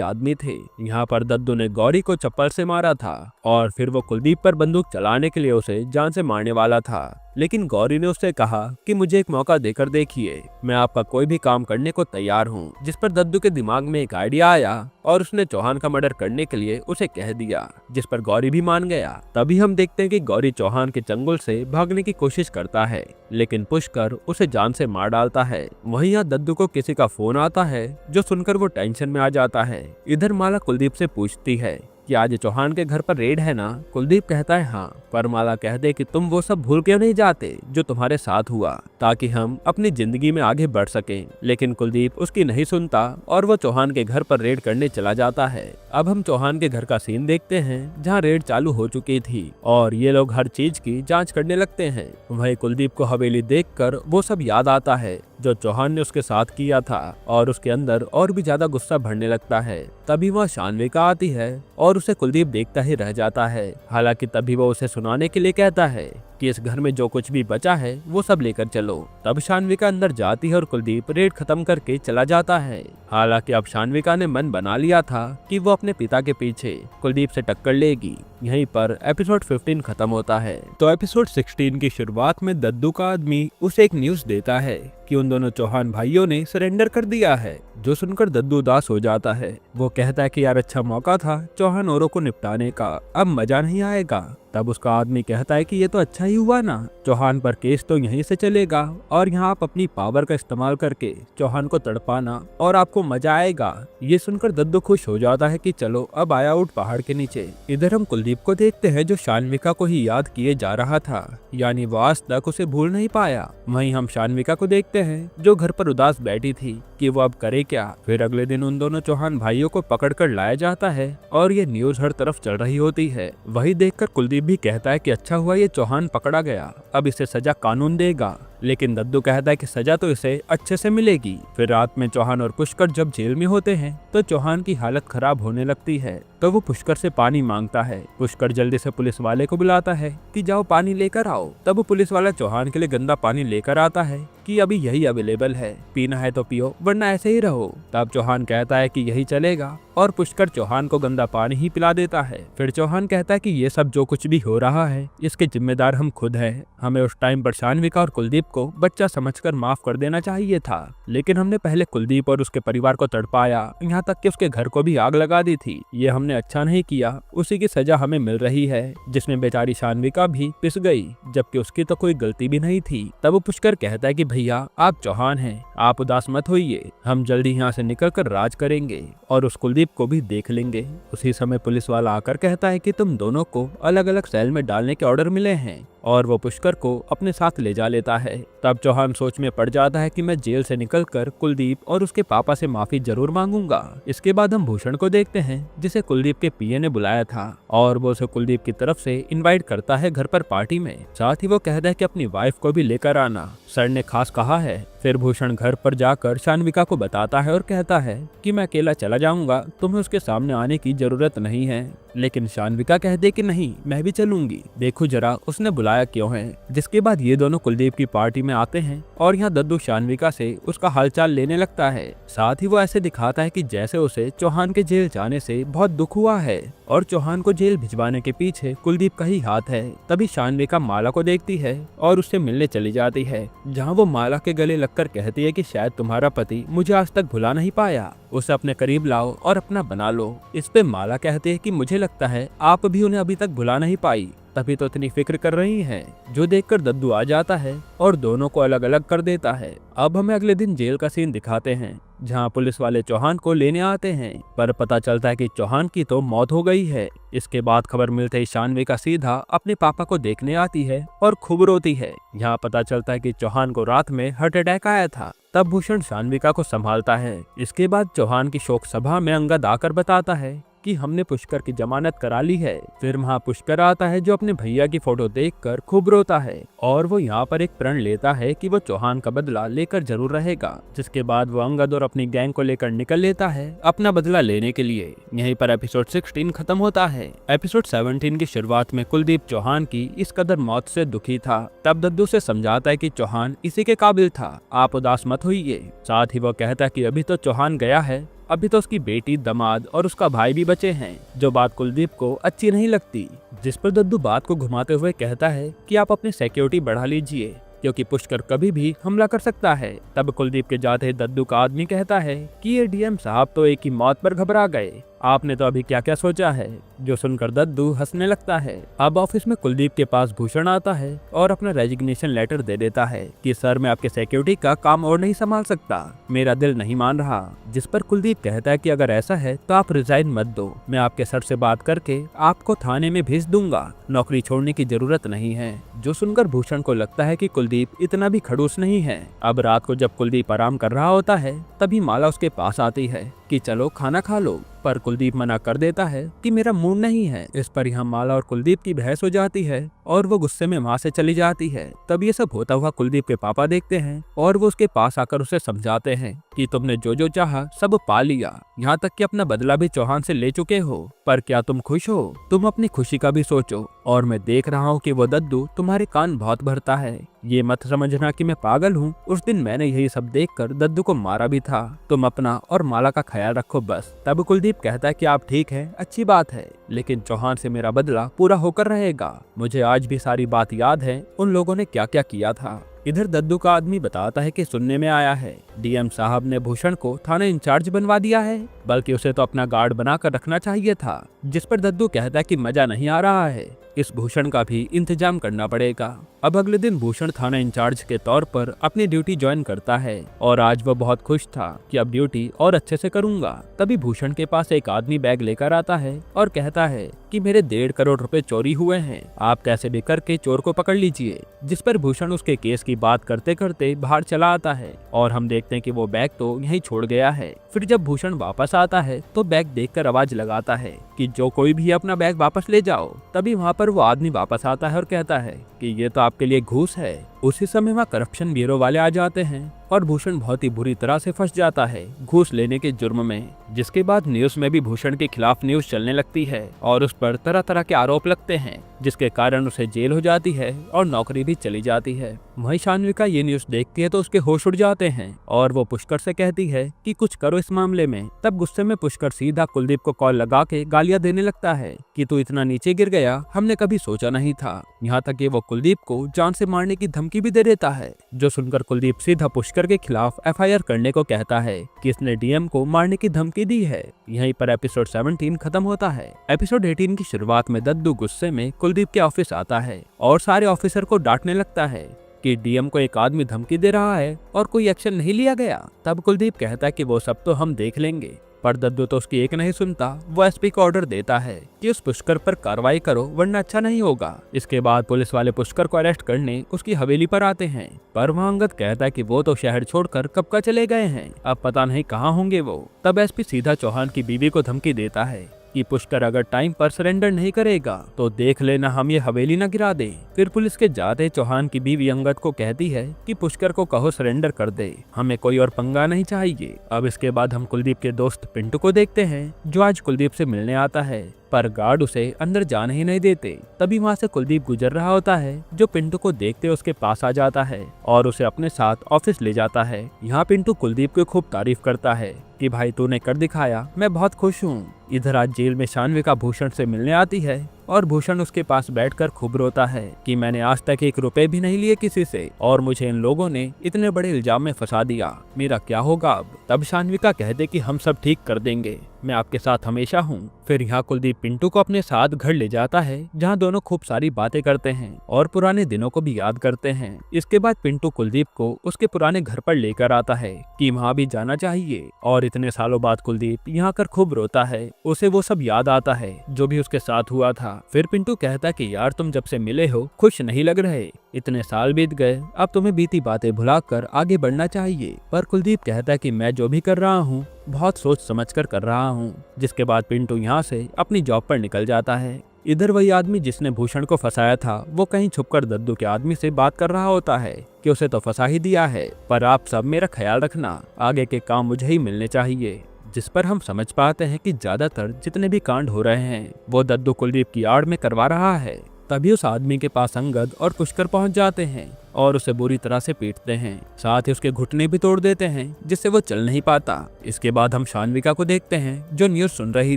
आदमी थे। यहाँ पर दद्दू ने गौरी को चप्पल से मारा था और फिर वो कुलदीप पर बंदूक चलाने के लिए उसे जान से मारने वाला था, लेकिन गौरी ने उससे कहा कि मुझे एक मौका देकर देखिए, मैं आपका कोई भी काम करने को तैयार हूँ। जिस पर दद्दू के दिमाग में एक आइडिया आया और उसने चौहान का मर्डर करने के लिए उसे कह दिया, जिस पर गौरी भी मान गया। तभी हम देखते हैं कि गौरी चौहान के चंगुल से भागने की कोशिश करता है, लेकिन पुष्कर उसे जान से मार डालता है। वहीं यहाँ दद्दू को किसी का फोन आता है जो सुनकर वो टेंशन में आ जाता है। इधर माला कुलदीप से पूछती है कि आज चौहान के घर पर रेड है ना। कुलदीप कहता है हाँ, पर माला कह दे कि तुम वो सब भूल क्यों नहीं जाते जो तुम्हारे साथ हुआ, ताकि हम अपनी जिंदगी में आगे बढ़ सकें। लेकिन कुलदीप उसकी नहीं सुनता और वो चौहान के घर पर रेड करने चला जाता है। अब हम चौहान के घर का सीन देखते हैं जहाँ रेड चालू हो चुकी थी और ये लोग हर चीज की जांच करने लगते हैं। वहीं कुलदीप को हवेली देखकर वो सब याद आता है जो चौहान ने उसके साथ किया था और उसके अंदर और भी ज्यादा गुस्सा भरने लगता है। तभी वह शान्विका आती है और उसे कुलदीप देखता ही रह जाता है। हालांकि तभी वो उसे सुनाने के लिए कहता है कि इस घर में जो कुछ भी बचा है वो सब लेकर चलो। तब शान्विका अंदर जाती है और कुलदीप रेड खत्म करके चला जाता है। हालांकि अब शान्विका ने मन बना लिया था कि वो अपने पिता के पीछे कुलदीप से टक्कर लेगी। यहीं पर एपिसोड 15 खत्म होता है। तो एपिसोड 16 की शुरुआत में दद्दू का आदमी उसे एक न्यूज देता है कि उन दोनों चौहान भाइयों ने सरेंडर कर दिया है, जो सुनकर दद्दू उदास हो जाता है। वो कहता है कि यार अच्छा मौका था चौहान औरों को निपटाने का, अब मजा नहीं आएगा। तब उसका आदमी कहता है कि ये तो अच्छा ही हुआ ना, चौहान पर केस तो यहीं से चलेगा और यहाँ आप अपनी पावर का इस्तेमाल करके चौहान को तड़पाना और आपको मजा आएगा। ये सुनकर दद्दू खुश हो जाता है कि चलो अब आया आउट पहाड़ के नीचे। इधर हम कुलदीप को देखते हैं जो शान्विका को ही याद किए जा रहा था, यानी वो आज तक उसे भूल नहीं पाया। वहीं हम शान्विका को देखते हैं जो घर पर उदास बैठी थी कि वो अब करे क्या। फिर अगले दिन उन दोनों चौहान भाइयों को पकड़कर लाया जाता है और ये न्यूज हर तरफ चल रही होती है। वही देखकर कुलदीप भी कहता है कि अच्छा हुआ ये चौहान पकड़ा गया, अब इसे सजा कानून देगा। लेकिन दद्दू कहता है कि सजा तो इसे अच्छे से मिलेगी। फिर रात में चौहान और पुष्कर जब जेल में होते हैं तो चौहान की हालत खराब होने लगती है, तो वो पुष्कर से पानी मांगता है। पुष्कर जल्दी से पुलिस वाले को बुलाता है कि जाओ पानी लेकर आओ। तब वो पुलिस वाला चौहान के लिए गंदा पानी लेकर आता है कि अभी यही अवेलेबल है, पीना है तो पियो वरना ऐसे ही रहो। तब चौहान कहता है कि यही चलेगा और पुष्कर चौहान को गंदा पानी ही पिला देता है। फिर चौहान कहता है कि ये सब जो कुछ भी हो रहा है इसके जिम्मेदार हम खुद हैं। हमें उस टाइम पर शान्विका और कुलदीप को बच्चा समझकर माफ कर देना चाहिए था, लेकिन हमने पहले कुलदीप और उसके परिवार को तड़पाया, यहाँ तक कि उसके घर को भी आग लगा दी थी। ये हमने अच्छा नहीं किया, उसी की सजा हमें मिल रही है, जिसमें बेचारी शान्विका भी पिस गई, जबकि उसकी तो कोई गलती भी नहीं थी। तब वो पुष्कर कहता है कि भैया आप चौहान हैं, आप उदास मत होइए, हम जल्दी यहाँ से निकलकर राज करेंगे और उस कुलदीप को भी देख लेंगे। उसी समय पुलिस वाला आकर कहता है कि तुम दोनों को अलग अलग सेल में डालने के ऑर्डर मिले हैं और वो पुष्कर को अपने साथ ले जा लेता है। तब चौहान सोच में पड़ जाता है कि मैं जेल से निकलकर कुलदीप और उसके पापा से माफी जरूर मांगूंगा। इसके बाद हम भूषण को देखते हैं जिसे कुलदीप के पीए ने बुलाया था और वो उसे कुलदीप की तरफ से इनवाइट करता है घर पर पार्टी में। साथ ही वो कहता है कि अपनी वाइफ को भी लेकर आना, सर ने खास कहा है। फिर भूषण घर पर जाकर शान्विका को बताता है और कहता है कि मैं अकेला चला जाऊंगा, तुम्हें उसके सामने आने की जरूरत नहीं है। लेकिन शान्विका कहते कि नहीं मैं भी चलूंगी, देखो जरा उसने बुलाया क्यों है। जिसके बाद ये दोनों कुलदीप की पार्टी में आते हैं और यहाँ दद्दू शान्विका से उसका हालचाल लेने लगता है। साथ ही वो ऐसे दिखाता है कि जैसे उसे चौहान के जेल जाने से बहुत दुख हुआ है और चौहान को जेल भिजवाने के पीछे कुलदीप का ही हाथ है। तभी शान्विका माला को देखती है और उससे मिलने चली जाती है, जहाँ वो माला के गले लगकर कहती है कि शायद तुम्हारा पति मुझे आज तक भुला नहीं पाया, उसे अपने करीब लाओ और अपना बना लो। इस पे माला कहती है कि मुझे लगता है आप भी उन्हें अभी तक भुला नहीं पाई, तभी तो इतनी फिक्र कर रही हैं। जो देखकर दद्दू आ जाता है और दोनों को अलग अलग कर देता है। अब हमें अगले दिन जेल का सीन दिखाते हैं, जहां पुलिस वाले चौहान को लेने आते हैं, पर पता चलता है कि चौहान की तो मौत हो गई है। इसके बाद खबर मिलते ही शान्विका सीधा अपने पापा को देखने आती है और खूब रोती है। यहाँ पता चलता है कि चौहान को रात में हार्ट अटैक आया था तब भूषण शान्विका को संभालता है। इसके बाद चौहान की शोक सभा में अंगद आकर बताता है कि हमने पुष्कर की जमानत करा ली है। फिर वहाँ पुष्कर आता है जो अपने भैया की फोटो देखकर खूब रोता है और वो यहाँ पर एक प्रण लेता है कि वो चौहान का बदला लेकर जरूर रहेगा। जिसके बाद वो अंगद और अपनी गैंग को लेकर निकल लेता है अपना बदला लेने के लिए। यहीं पर एपिसोड 16 खत्म होता है। एपिसोड 17 की शुरुआत में कुलदीप चौहान की इस कदर मौत से दुखी था। तब दद्दू से समझाता है कि चौहान इसी के काबिल था, आप उदास मत होइए। साथ ही वो कहता है कि अभी तो चौहान गया है, अभी तो उसकी बेटी, दामाद और उसका भाई भी बचे हैं, जो बात कुलदीप को अच्छी नहीं लगती। जिस पर दद्दू बात को घुमाते हुए कहता है कि आप अपनी सिक्योरिटी बढ़ा लीजिए क्योंकि पुष्कर कभी भी हमला कर सकता है। तब कुलदीप के जाते दद्दू का आदमी कहता है कि ये डीएम साहब तो एक ही मौत पर घबरा गए, आपने तो अभी क्या क्या सोचा है। जो सुनकर दद्दू हंसने लगता है। अब ऑफिस में कुलदीप के पास भूषण आता है और अपना रेजिग्नेशन लेटर दे देता है कि सर मैं आपके सिक्योरिटी का काम और नहीं संभाल सकता, मेरा दिल नहीं मान रहा। जिस पर कुलदीप कहता है कि अगर ऐसा है तो आप रिजाइन मत दो, मैं आपके सर से बात करके आपको थाने में भेज दूंगा, नौकरी छोड़ने की जरूरत नहीं है। जो सुनकर भूषण को लगता है कि कुलदीप इतना भी खड़ूस नहीं है। अब रात को जब कुलदीप आराम कर रहा होता है तभी माला उसके पास आती है कि चलो खाना खा लो, पर कुलदीप मना कर देता है कि मेरा मूड नहीं है। इस पर यहाँ माला और कुलदीप की बहस हो जाती है और वो गुस्से में वहाँ से चली जाती है। तब ये सब होता हुआ कुलदीप के पापा देखते हैं और वो उसके पास आकर उसे समझाते हैं कि तुमने जो जो चाहा सब पा लिया, यहाँ तक कि अपना बदला भी चौहान से ले चुके हो, पर क्या तुम खुश हो? तुम अपनी खुशी का भी सोचो। और मैं देख रहा हूँ कि वो दद्दू तुम्हारे कान बहुत भरता है, ये मत समझना कि मैं पागल हूँ, उस दिन मैंने यही सब देखकर दद्दू को मारा भी था। तुम अपना और माला का ख्याल रखो बस। तब कुलदीप कहता है कि आप ठीक है, अच्छी बात है, लेकिन चौहान से मेरा बदला पूरा होकर रहेगा। मुझे आज भी सारी बात याद है, उन लोगों ने क्या क्या किया था। इधर दद्दू का आदमी बताता है कि सुनने में आया है डीएम साहब ने भूषण को थाना इंचार्ज बनवा दिया है, बल्कि उसे तो अपना गार्ड बनाकर रखना चाहिए था। जिस पर दद्दू कहता है कि मजा नहीं आ रहा है, इस भूषण का भी इंतजाम करना पड़ेगा। अब अगले दिन भूषण थाना इंचार्ज के तौर पर अपनी ड्यूटी ज्वाइन करता है और आज वह बहुत खुश था कि अब ड्यूटी और अच्छे से करूंगा। तभी भूषण के पास एक आदमी बैग लेकर आता है और कहता है कि मेरे 1.5 करोड़ रुपए चोरी हुए हैं, आप कैसे भी करके चोर को पकड़ लीजिए। जिस पर भूषण उसके केस की बात करते करते बाहर चला आता है और हम देखते हैं कि वो बैग तो यहीं छोड़ गया है। फिर जब भूषण वापस आता है तो बैग देखकर आवाज लगाता है कि जो कोई भी अपना बैग वापस ले जाओ। तभी वहाँ पर वो आदमी वापस आता है और कहता है कि ये तो आपके लिए घूस है। उसी समय वहाँ करप्शन ब्यूरो वाले आ जाते हैं और भूषण बहुत ही बुरी तरह से फंस जाता है घूस लेने के जुर्म में। जिसके बाद न्यूज में भी भूषण के खिलाफ न्यूज चलने लगती है और उस पर तरह तरह के आरोप लगते हैं, जिसके कारण उसे जेल हो जाती है और नौकरी भी चली जाती है। वहीं शान्विका ये न्यूज देखती है तो उसके होश उड़ जाते हैं और वो पुष्कर से कहती है कि कुछ करो इस मामले में। तब गुस्से में पुष्कर सीधा कुलदीप को कॉल लगा के गालियां देने लगता है कि तू इतना नीचे गिर गया, हमने कभी सोचा नहीं था। यहाँ तक कि वो कुलदीप को जान से मारने की धमकी भी दे देता है। जो सुनकर कुलदीप सीधा पुष्कर के खिलाफ एफआईआर करने को कहता है कि इसने डीएम को मारने की धमकी दी है। यहीं पर एपिसोड 17 खत्म होता है। एपिसोड 18 की शुरुआत में दद्दू गुस्से में कुलदीप के ऑफिस आता है और सारे ऑफिसर को डांटने लगता है कि डीएम को एक आदमी धमकी दे रहा है और कोई एक्शन नहीं लिया गया। तब कुलदीप कहता है कि वो सब तो हम देख लेंगे, पर दद्दू तो उसकी एक नहीं सुनता। वो एसपी को ऑर्डर देता है कि उस पुष्कर पर कार्रवाई करो वरना अच्छा नहीं होगा। इसके बाद पुलिस वाले पुष्कर को अरेस्ट करने उसकी हवेली पर आते हैं, पर वहाँ अंगद कहता है कि वो तो शहर छोड़कर कब का चले गए हैं, अब पता नहीं कहाँ होंगे वो। तब एसपी सीधा चौहान की बीवी को धमकी देता है कि पुष्कर अगर टाइम पर सरेंडर नहीं करेगा तो देख लेना हम ये हवेली न गिरा दे। फिर पुलिस के जाते चौहान की बीवी अंगद को कहती है कि पुष्कर को कहो सरेंडर कर दे, हमें कोई और पंगा नहीं चाहिए। अब इसके बाद हम कुलदीप के दोस्त पिंटू को देखते हैं जो आज कुलदीप से मिलने आता है, पर गार्ड उसे अंदर जाने ही नहीं देते। तभी वहाँ से कुलदीप गुजर रहा होता है जो पिंटू को देखते उसके पास आ जाता है और उसे अपने साथ ऑफिस ले जाता है। यहाँ पिंटू कुलदीप को खूब तारीफ करता है कि भाई तूने कर दिखाया, मैं बहुत खुश हूँ। इधर आज जेल में शान्विका भूषण से मिलने आती है और भूषण उसके पास बैठकर खूब रोता है कि मैंने आज तक 1 रुपए भी नहीं लिए किसी से और मुझे इन लोगों ने इतने बड़े इल्जाम में फंसा दिया, मेरा क्या होगा अब। तब शान्विका कहते कि हम सब ठीक कर देंगे, मैं आपके साथ हमेशा हूँ। फिर यहाँ कुलदीप पिंटू को अपने साथ घर ले जाता है जहाँ दोनों खूब सारी बातें करते हैं और पुराने दिनों को भी याद करते हैं। इसके बाद पिंटू कुलदीप को उसके पुराने घर पर लेकर आता है कि वहाँ भी जाना चाहिए और इतने सालों बाद कुलदीप यहाँ कर खूब रोता है। उसे वो सब याद आता है जो भी उसके साथ हुआ था। फिर पिंटू कहता कि यार तुम जब से मिले हो खुश नहीं लग रहे, इतने साल बीत गए, अब तुम्हें बीती बातें भुलाकर आगे बढ़ना चाहिए। पर कुलदीप कहता है कि मैं जो भी कर रहा हूँ बहुत सोच समझ कर रहा हूँ। जिसके बाद पिंटू यहाँ से अपनी जॉब पर निकल जाता है। इधर वही आदमी जिसने भूषण को फंसाया था वो कहीं छुपकर दद्दू के आदमी से बात कर रहा होता है कि उसे तो फंसा ही दिया है, पर आप सब मेरा ख्याल रखना, आगे के काम मुझे ही मिलने चाहिए। जिस पर हम समझ पाते हैं कि ज्यादातर जितने भी कांड हो रहे हैं वो दद्दू कुलदीप की आड़ में करवा रहा है। तभी उस आदमी के पास अंगद और पुष्कर पहुंच जाते हैं और उसे बुरी तरह से पीटते हैं, साथ ही उसके घुटने भी तोड़ देते हैं जिससे वो चल नहीं पाता। इसके बाद हम शान्विका को देखते हैं जो न्यूज सुन रही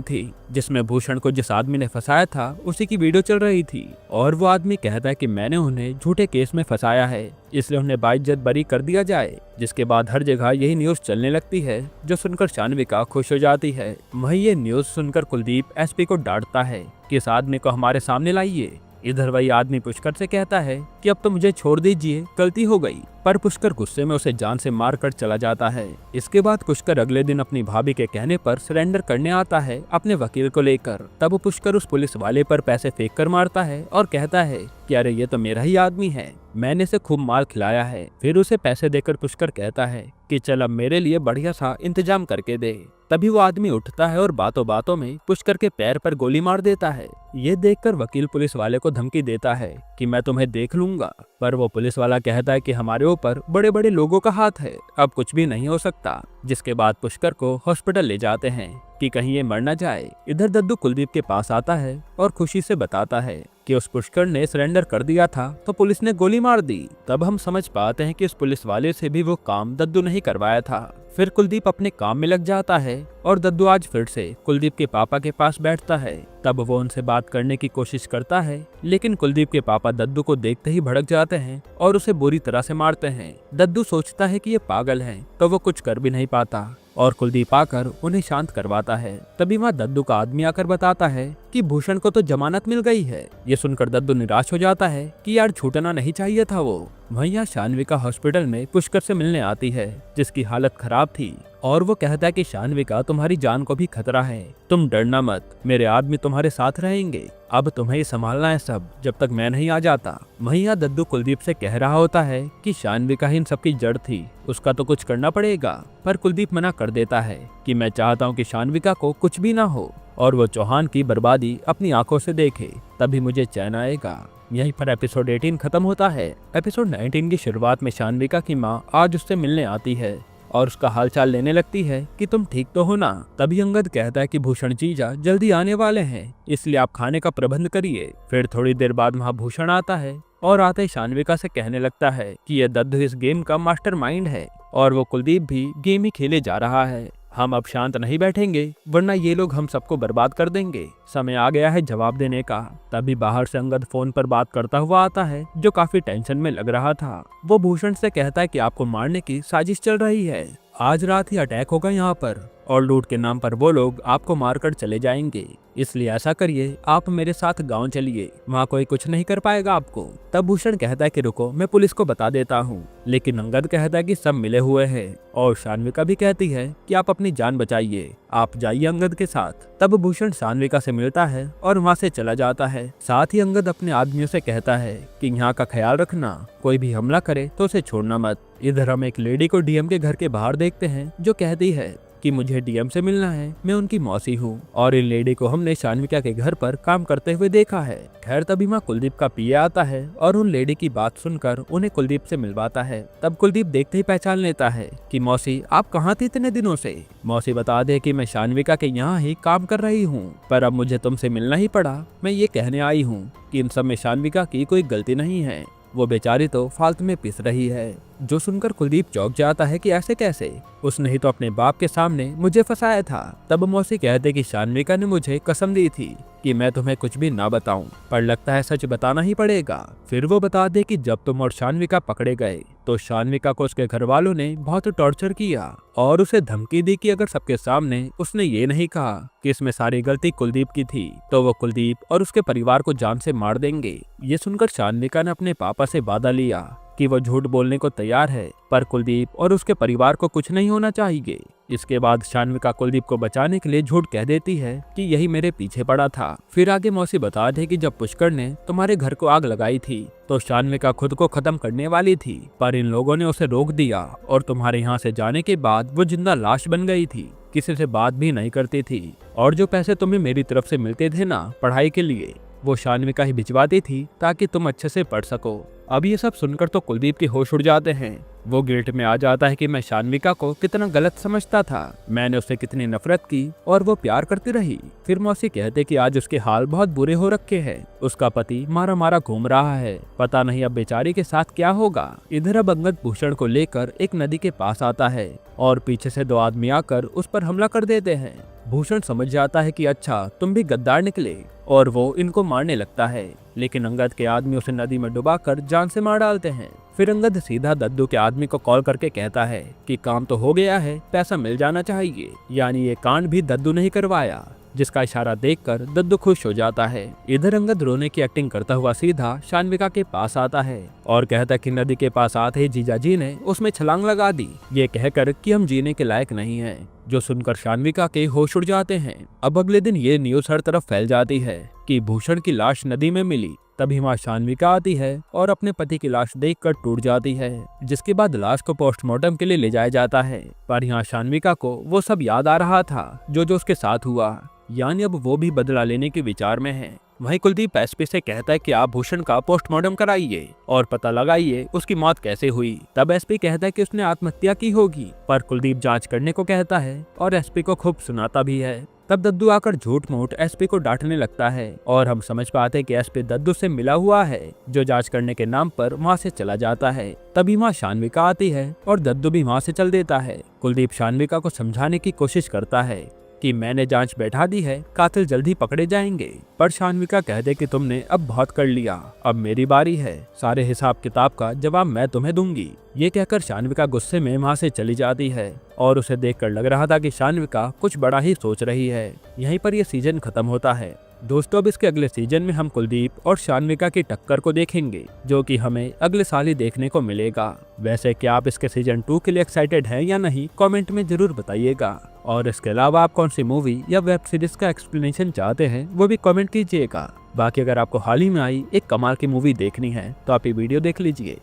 थी जिसमें भूषण को जिस आदमी ने फंसाया था उसी की वीडियो चल रही थी और वो आदमी कहता है कि मैंने उन्हें झूठे केस में फंसाया है, इसलिए उन्हें बाइज्जत बरी कर दिया जाए। जिसके बाद हर जगह यही न्यूज चलने लगती है जो सुनकर शान्विका खुश हो जाती है। वहीं ये न्यूज सुनकर कुलदीप एसपी को डांटता है कि इस आदमी को हमारे सामने लाइए। इधर वही आदमी पुष्कर से कहता है कि अब तो मुझे छोड़ दीजिए, गलती हो गई, पर पुष्कर गुस्से में उसे जान से मारकर चला जाता है। इसके बाद पुष्कर अगले दिन अपनी भाभी के कहने पर सरेंडर करने आता है अपने वकील को लेकर। तब पुष्कर उस पुलिस वाले पर पैसे फेंक कर मारता है और कहता है कि अरे ये तो मेरा ही आदमी है, मैंने इसे खूब माल खिलाया है। फिर उसे पैसे देकर पुष्कर कहता है कि चल अब मेरे लिए बढ़िया सा इंतजाम करके दे। तभी वो आदमी उठता है और बातों बातों में पुष्कर के पैर पर गोली मार देता है। ये देखकर वकील पुलिस वाले को धमकी देता है कि मैं तुम्हें देख लूंगा, पर वो पुलिस वाला कहता है कि हमारे ऊपर बड़े बड़े लोगों का हाथ है, अब कुछ भी नहीं हो सकता। जिसके बाद पुष्कर को हॉस्पिटल ले जाते हैं कि कहीं ये मर न जाए। इधर दद्दू कुलदीप के पास आता है और खुशी से बताता है कि उस पुष्कर ने सरेंडर कर दिया था तो पुलिस ने गोली मार दी। तब हम समझ पाते हैं कि उस पुलिस वाले से भी वो काम दद्दू नहीं करवाया था। फिर कुलदीप अपने काम में लग जाता है और दद्दू आज फिर से कुलदीप के पापा के पास बैठता है। तब वो उनसे बात करने की कोशिश करता है, लेकिन कुलदीप के पापा दद्दू को देखते ही भड़क जाते हैं और उसे बुरी तरह से मारते हैं। दद्दू सोचता है कि ये पागल है तो वो कुछ कर भी नहीं पाता और कुलदीप आकर उन्हें शांत करवाता है। तभी वहाँ दद्दू का आदमी आकर बताता है कि भूषण को तो जमानत मिल गई है। ये सुनकर दद्दू निराश हो जाता है कि यार छूटना नहीं चाहिए था वो। वहीं शान्विका हॉस्पिटल में पुष्कर से मिलने आती है जिसकी हालत खराब थी और वो कहता है कि शान्विका तुम्हारी जान को भी खतरा है, तुम डरना मत, मेरे आदमी तुम्हारे साथ रहेंगे, अब तुम्हें ही संभालना है सब जब तक मैं नहीं आ जाता। वहीं दद्दू कुलदीप से कह रहा होता है कि शान्विका ही इन सबकी जड़ थी, उसका तो कुछ करना पड़ेगा, पर कुलदीप मना कर देता है कि मैं चाहता हूँ कि शान्विका को कुछ भी ना हो और वो चौहान की बर्बादी अपनी आंखों से देखे, तभी मुझे चैन आएगा। यहीं पर एपिसोड 18 खत्म होता है। एपिसोड 19 की शुरुआत में शान्विका की माँ आज उससे मिलने आती है और उसका हालचाल लेने लगती है कि तुम ठीक तो हो ना। तभी अंगद कहता है कि भूषण जीजा जल्दी आने वाले हैं, इसलिए आप खाने का प्रबंध करिए। फिर थोड़ी देर बाद वहाँ भूषण आता है और आते ही शान्विका से कहने लगता है कि यह दद्दू इस गेम का मास्टरमाइंड है और वो कुलदीप भी गेम ही खेले जा रहा है। हम अब शांत नहीं बैठेंगे वरना ये लोग हम सबको बर्बाद कर देंगे, समय आ गया है जवाब देने का। तभी बाहर से अंगद फोन पर बात करता हुआ आता है जो काफी टेंशन में लग रहा था। वो भूषण से कहता है कि आपको मारने की साजिश चल रही है, आज रात ही अटैक होगा यहाँ पर और लूट के नाम पर वो लोग आपको मारकर चले जाएंगे, इसलिए ऐसा करिए आप मेरे साथ गांव चलिए, वहाँ कोई कुछ नहीं कर पाएगा आपको। तब भूषण कहता है कि रुको मैं पुलिस को बता देता हूँ, लेकिन अंगद कहता है कि सब मिले हुए हैं और शान्विका भी कहती है कि आप अपनी जान बचाइए, आप जाइए अंगद के साथ। तब भूषण शान्विका से मिलता है और वहाँ से चला जाता है। साथ ही अंगद अपने आदमियों से कहता है कि यहाँ का ख्याल रखना, कोई भी हमला करे तो उसे छोड़ना मत। इधर हम एक लेडी को डीएम के घर के बाहर देखते हैं जो कहती है कि मुझे डीएम से मिलना है, मैं उनकी मौसी हूँ और इन लेडी को हमने शान्विका के घर पर काम करते हुए देखा है। खैर तभी माँ कुलदीप का पीए आता है और उन लेडी की बात सुनकर उन्हें कुलदीप से मिलवाता है। तब कुलदीप देखते ही पहचान लेता है कि मौसी आप कहाँ थी इतने दिनों से। मौसी बता दे कि मैं शान्विका के यहाँ ही काम कर रही हूँ, पर अब मुझे तुमसे मिलना ही पड़ा। मैं ये कहने आई हूँ कि इन सब में शान्विका की कोई गलती नहीं है, वो बेचारी तो फालतू में पिस रही है। जो सुनकर कुलदीप चौंक जाता है कि ऐसे कैसे, उसने ही तो अपने बाप के सामने मुझे फंसाया था। तब मौसी कहते कि शान्विका ने मुझे कसम दी थी कि मैं तुम्हें कुछ भी ना बताऊं, पर लगता है सच बताना ही पड़ेगा। फिर वो बता दे कि जब तुम और शान्विका पकड़े गए तो शान्विका को उसके घर वालों ने बहुत टॉर्चर किया और उसे धमकी दी कि अगर सबके सामने उसने ये नहीं कहा कि इसमें सारी गलती कुलदीप की थी तो वो कुलदीप और उसके परिवार को जान से मार देंगे। ये सुनकर शान्विका ने अपने पापा से वादा लिया कि वो झूठ बोलने को तैयार है, पर कुलदीप और उसके परिवार को कुछ नहीं होना चाहिए। इसके बाद शान्विका कुलदीप को बचाने के लिए झूठ कह देती है कि यही मेरे पीछे पड़ा था। फिर आगे मौसी बताते हैं कि जब पुष्कर ने तुम्हारे घर को आग लगाई थी तो शान्विका खुद को खत्म करने वाली थी, पर इन लोगों ने उसे रोक दिया और तुम्हारे यहाँ से जाने के बाद वो जिंदा लाश बन गई थी, किसी से बात भी नहीं करती थी, और जो पैसे तुम्हें मेरी तरफ से मिलते थे ना पढ़ाई के लिए, वो शान्विका ही भिजवाती थी ताकि तुम अच्छे से पढ़ सको। अब ये सब सुनकर तो कुलदीप के होश उड़ जाते हैं। वो गिल्ट में आ जाता है कि मैं शान्विका को कितना गलत समझता था, मैंने उससे कितनी नफरत की और वो प्यार करती रही। फिर मौसी कहते कि आज उसके हाल बहुत बुरे हो रखे हैं, उसका पति मारा मारा घूम रहा है, पता नहीं अब बेचारी के साथ क्या होगा। इधर अब अंगद भूषण को लेकर एक नदी के पास आता है और पीछे से 2 आदमी आकर उस पर हमला कर देते हैं। भूषण समझ जाता है कि अच्छा तुम भी गद्दार निकले, और वो इनको मारने लगता है, लेकिन अंगद के आदमी उसे नदी में डुबाकर जान से मार डालते हैं। फिर अंगद सीधा दद्दू के आदमी को कॉल करके कहता है कि काम तो हो गया है, पैसा मिल जाना चाहिए, यानी ये कांड भी दद्दू ने ही करवाया, जिसका इशारा देखकर दद्दू खुश हो जाता है। इधर अंगद रोने की एक्टिंग करता हुआ सीधा शान्विका के पास आता है और कहता कि नदी के पास आते ही जीजा जी ने उसमें छलांग लगा दी, ये कहकर कि हम जीने के लायक नहीं हैं, जो सुनकर शान्विका के होश उड़ जाते हैं। अब अगले दिन ये न्यूज हर तरफ फैल जाती है कि भूषण की लाश नदी में मिली। तभी माँ शान्विका आती है और अपने पति की लाश देखकर टूट जाती है, जिसके बाद लाश को पोस्टमार्टम के लिए ले जाया जाता है। पर यहाँ शान्विका को वो सब याद आ रहा था जो उसके साथ हुआ, यानी अब वो भी बदला लेने के विचार में है। वहीं कुलदीप एसपी से कहता है कि आप भूषण का पोस्टमार्टम कराइए और पता लगाइए उसकी मौत कैसे हुई। तब एसपी कहता है कि उसने आत्महत्या की होगी, पर कुलदीप जांच करने को कहता है और एसपी को खूब सुनाता भी है। तब दद्दू आकर झूठ मूठ एसपी को डांटने लगता है और हम समझ पाते हैं कि एसपी दद्दू से मिला हुआ है, जो जांच करने के नाम पर वहाँ से चला जाता है। तभी माँ शान्विका आती है और दद्दू भी वहाँ से चल देता है। कुलदीप शान्विका को समझाने की कोशिश करता है कि मैंने जांच बैठा दी है, कातिल जल्दी पकड़े जाएंगे, पर शान्विका कह दे कि तुमने अब बहुत कर लिया, अब मेरी बारी है, सारे हिसाब किताब का जवाब मैं तुम्हें दूंगी। ये कहकर शान्विका गुस्से में वहाँ से चली जाती है और उसे देखकर लग रहा था कि शान्विका कुछ बड़ा ही सोच रही है। यहीं पर यह सीजन खत्म होता है। दोस्तों अब इसके अगले सीजन में हम कुलदीप और शान्विका की टक्कर को देखेंगे, जो कि हमें अगले साल ही देखने को मिलेगा। वैसे क्या आप इसके सीजन 2 के लिए एक्साइटेड हैं या नहीं, कमेंट में जरूर बताइएगा। और इसके अलावा आप कौन सी मूवी या वेब सीरीज का एक्सप्लेनेशन चाहते हैं वो भी कमेंट कीजिएगा। बाकी अगर आपको हाल ही में आई एक कमाल की मूवी देखनी है तो आप ये वीडियो देख लीजिए।